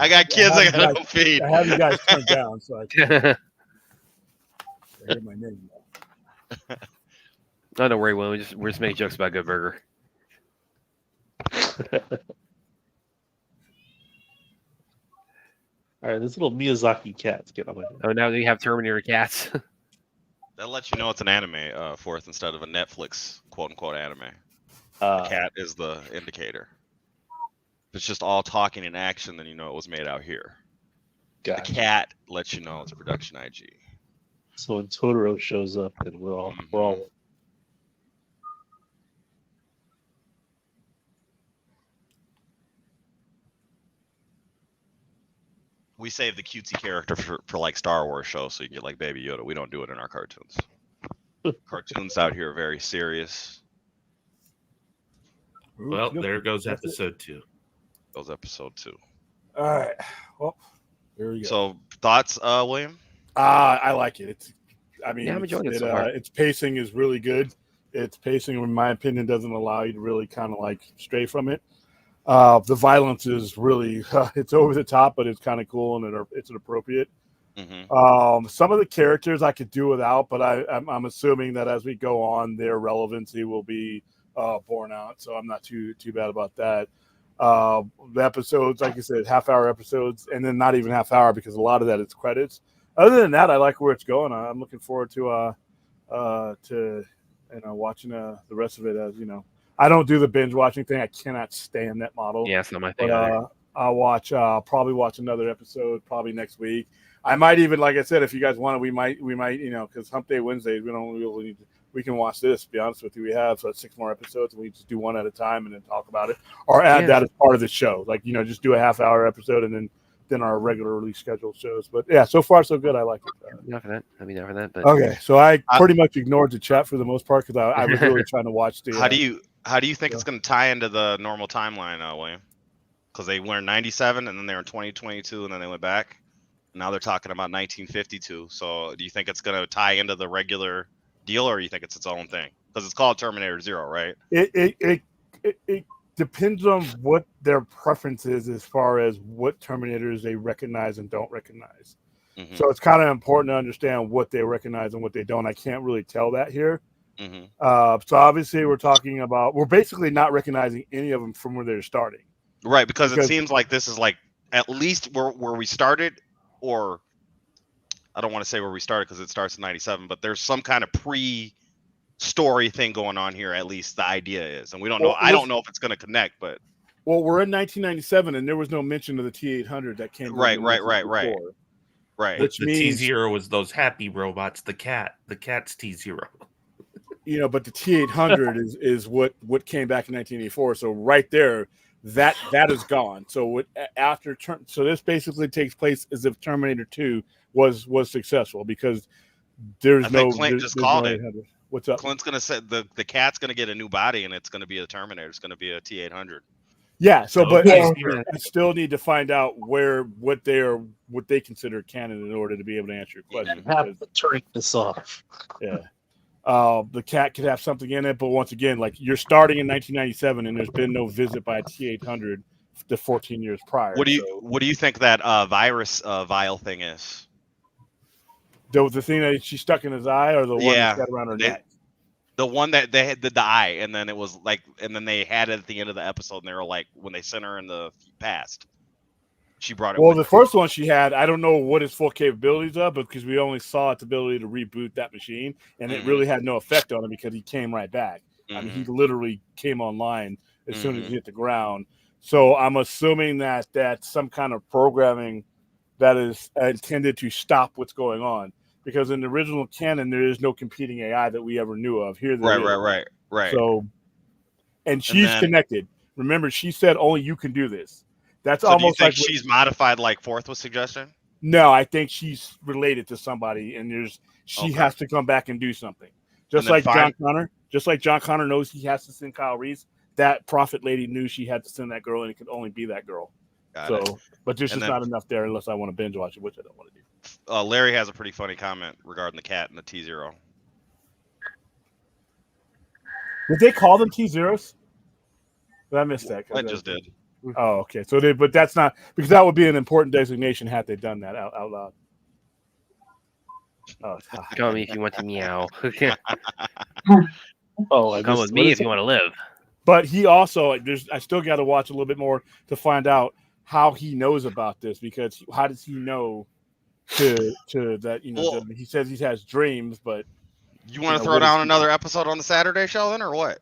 got kids I gotta feed. I have you guys turned down, so I can hear my name. Oh, don't worry, Will. We're just making jokes about Good Burger. All right, this little Miyazaki cat's getting on my head. Oh, now we have Terminator cats. That lets you know it's an anime, Fourth, instead of a Netflix quote unquote anime. The Uh, cat is the indicator. If it's just all talking and action, then you know it was made out here. The gotcha. cat lets you know it's production IG. So when Totoro shows up, then we're all We save the cutesy character for like Star Wars shows, so you can get like Baby Yoda. We don't do it in our cartoons. Cartoons out here are very serious. Well, there goes That's it. episode 2. That was episode 2. All right. Well, there we go. So thoughts, William? I like it. It's, I mean, Yeah, I'm enjoying it so far. its pacing is really good. Its pacing, in my opinion, doesn't allow you to really kind of like stray from it. The violence is really, it's over the top, but it's kind of cool and it's appropriate. Mm-hmm. Some of the characters I could do without, but I'm assuming that as we go on, their relevancy will be borne out. So I'm not too bad about that. The episodes, like I said, half-hour episodes, and then not even half hour because a lot of that is credits. Other than that, I like where it's going. I'm looking forward to watching the rest of it. As you know, I don't do the binge watching thing. I cannot stand that model. Yeah, it's not my thing. But I'll probably watch another episode probably next week. I might even, like I said, if you guys want it, we might, because Hump Day Wednesdays, we can watch this. To be honest with you, we have 6 more episodes, and we just do one at a time and then talk about it, or add that as part of the show. Like just do a half-hour episode and then our regularly scheduled shows. But yeah, so far so good. I like it. Not for that. I'd be down for that. But okay, so I pretty much ignored the chat for the most part because I was really trying to watch the. How do you think it's going to tie into the normal timeline, William? Because they were in 97, and then they were in 2022, and then they went back. Now they're talking about 1952. So do you think it's going to tie into the regular deal, or do you think it's its own thing? Because it's called Terminator Zero, right? It depends on what their preference is as far as what Terminators they recognize and don't recognize. Mm-hmm. So it's kind of important to understand what they recognize and what they don't. I can't really tell that here. Mm-hmm. So obviously we're basically not recognizing any of them from where they're starting. Right, because it seems like this is like at least where we started, or I don't want to say where we started because it starts in 97, but there's some kind of pre-story thing going on here, at least the idea is. And we don't know. I don't know if it's going to connect, but. Well, we're in 1997, and there was no mention of the T-800 that came. Right. Which the means T-Zero was those happy robots. The cat's T-Zero. But the T-800 is what came back in 1984. So right there, that is gone. So so this basically takes place as if Terminator 2 was successful because there's Clint just called it. What's up? Clint's gonna say the cat's gonna get a new body, and it's gonna be a Terminator. It's gonna be a T-800. Yeah. So, but Yeah. I still need to find out what they consider canon in order to be able to answer your question. I have to turn this off. Yeah. The cat could have something in it, but once again, like you're starting in 1997, and there's been no visit by a T-800 to 14 years prior. What do you think that virus vial thing is? The thing that she stuck in his eye, or the one that got around her neck? The one that they had the eye, and then it was like, and then they had it at the end of the episode, and they were like, when they sent her in the past, she brought it. Well, the first one she had, I don't know what its full capabilities are, but because we only saw its ability to reboot that machine, and it really had no effect on him because he came right back. I mean, he literally came online as soon as he hit the ground. So I'm assuming that that's some kind of programming that is intended to stop what's going on. Because in the original canon, there is no competing AI that we ever knew of. Here, right. So, and she's connected. Remember, she said only you can do this. That's almost like she's modified, like Fourth was suggesting. No, I think she's related to somebody, and she has to come back and do something. Just like John Connor. Just like John Connor knows he has to send Kyle Reese. That prophet lady knew she had to send that girl, and it could only be that girl. But there's just not enough there unless I want to binge watch it, which I don't want to do. Larry has a pretty funny comment regarding the cat and the T-Zero. Did they call them T-Zeros? I missed that. I just did. Oh, okay. So but that's not, because that would be an important designation had they done that out loud. Oh, call me if you want to meow. come with me if you want to live. But he also, I still got to watch a little bit more to find out how he knows about this, because how does he know to that? He says he has dreams, but You want to throw down another episode on the Saturday show then, or what?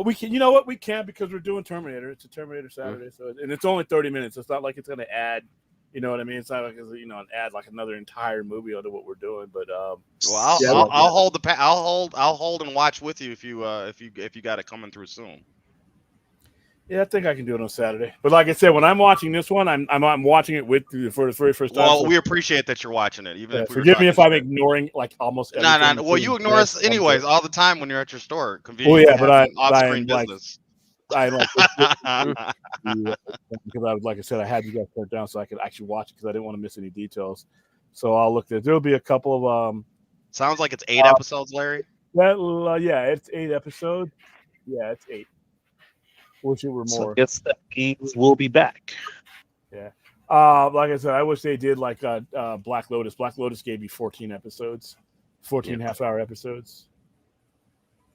We can. You know what? We can because we're doing Terminator. It's a Terminator Saturday, so and it's only 30 minutes. It's not like it's going to add. You know what I mean? It's not like it's, an add like another entire movie onto what we're doing. But well, I'll hold I'll hold and watch with you if you got it coming through soon. Yeah, I think I can do it on Saturday. But like I said, when I'm watching this one, I'm watching it for the very first time. Well, we appreciate that you're watching it. Even if forgive me if I'm ignoring like almost everything. No. Well, you ignore us anyways all the time when you're at your store. Well, yeah, but off-screen business. I like because like I said, I had you guys turn it down so I could actually watch it because I didn't want to miss any details. So I'll look there. There'll be a couple of Sounds like it's 8 episodes, Larry. Yeah, it's 8 episodes. Yeah, it's 8. Wish it were more. So I guess that Geeks will be back. Yeah. Like I said, I wish they did like Black Lotus. Black Lotus gave me 14 episodes, 14 half-hour episodes.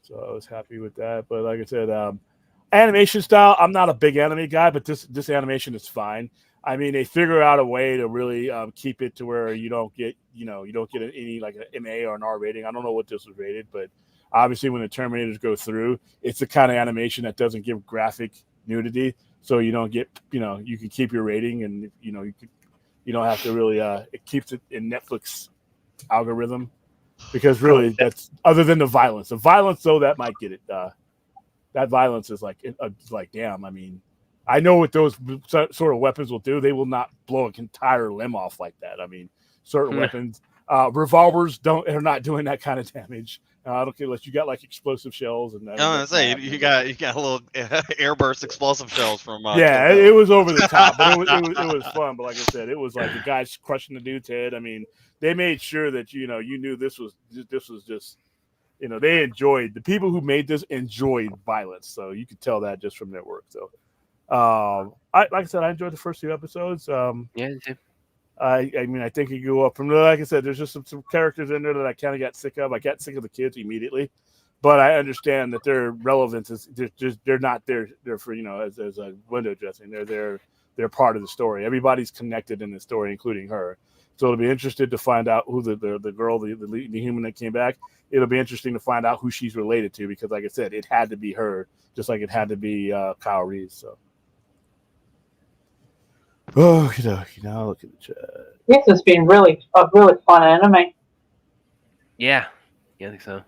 So I was happy with that. But like I said, animation style, I'm not a big anime guy, but this animation is fine. I mean, they figure out a way to really keep it to where you don't get any like an MA or an R rating. I don't know what this was rated, but obviously when the Terminators go through, it's the kind of animation that doesn't give graphic nudity. So you don't get, you can keep your rating and, you don't have to really, it keeps it in Netflix algorithm because really that's other than the violence though, that might get it. That violence is like damn. I mean, I know what those sort of weapons will do. They will not blow an entire limb off like that. I mean, certain weapons, revolvers are not doing that kind of damage. I don't care unless you got like explosive shells and. You got a little airburst explosive shells from. It was over the top, but it was fun. But like I said, it was like the guys crushing the dude's head. I mean, they made sure that you knew this was just. They enjoyed the people who made this enjoyed violence, so you could tell that just from their work. So, like I said, I enjoyed the first 2 episodes. Yeah, too. I mean, I think you go up from there. Like I said, there's just some characters in there that I kind of got sick of. I got sick of the kids immediately, but I understand that their relevance is they're not there for as a window dressing. They're part of the story. Everybody's connected in the story, including her. So it'll be interesting to find out who the girl, the human that came back. It'll be interesting to find out who she's related to because, like I said, it had to be her, just like it had to be Kyle Reese. So. Oh, now look at the chat. This has been a really fun anime. Yeah, I think so.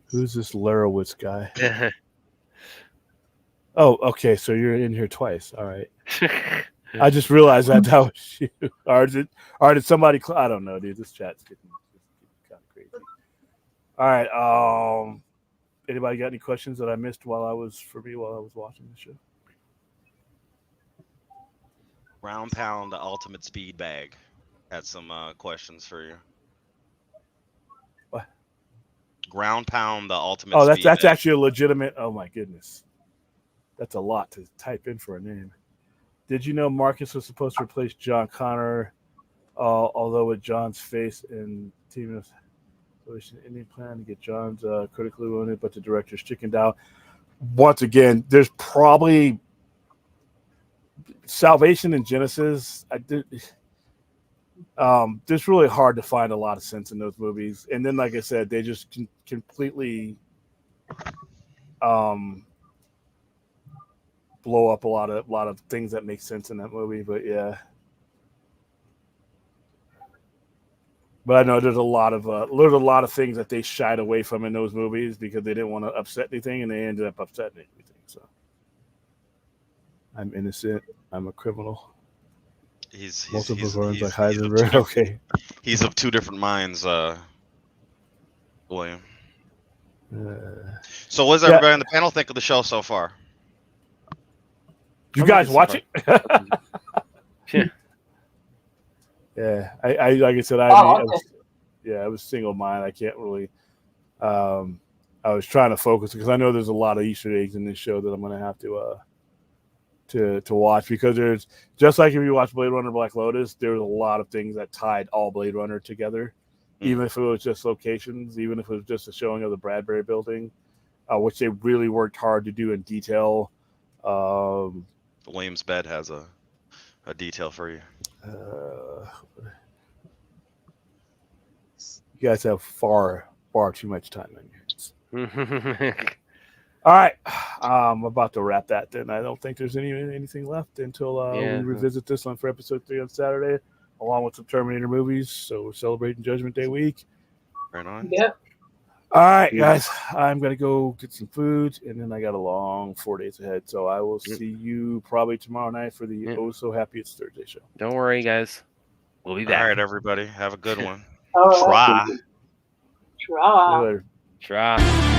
Who's this Larowitz guy? Oh, okay. So you're in here twice. All right. I just realized that was you. Or did somebody? I don't know, dude. This chat's getting kind of crazy. All right. Anybody got any questions that I missed while I was watching the show? Round Pound, the Ultimate Speed Bag, had some questions for you. What? Ground Pound, the Ultimate. Oh, that's bag. Actually a legitimate. Oh my goodness, that's a lot to type in for a name. Did you know Marcus was supposed to replace John Connor, although with John's face and team of Indian plan to get John's critically wounded, but the director's chickened out. Once again, there's probably Salvation and Genesis. It's really hard to find a lot of sense in those movies. And then, like I said, they just completely blow up a lot of things that make sense in that movie. But yeah. But I know there's a lot of things that they shied away from in those movies because they didn't want to upset anything, and they ended up upsetting everything. So I'm innocent. I'm a criminal. He's multiple forms like Heisenberg. Okay. He's of 2 different minds, William. So, what does everybody on the panel think of the show so far? You guys watch it? Yeah. Yeah, I like I said, I was single minded. I can't really. I was trying to focus because I know there's a lot of Easter eggs in this show that I'm going to have to watch because there's just like if you watch Blade Runner Black Lotus, there's a lot of things that tied all Blade Runner together, even if it was just locations, even if it was just a showing of the Bradbury building, which they really worked hard to do in detail. William's bed has a detail for you. You guys have far too much time on your hands. Yeah. All right, I'm about to wrap that. Then I don't think there's anything left until we revisit this one for episode 3 on Saturday, along with some Terminator movies. So we're celebrating Judgment Day week. Right on. Yep. All right, guys, I'm gonna go get some food, and then I got a long 4 days ahead. So I will see you probably tomorrow night for the Oh So Happy It's Thursday show. Don't worry, guys. We'll be back. All right, everybody. Have a good one. All right. Try. See you later. Try.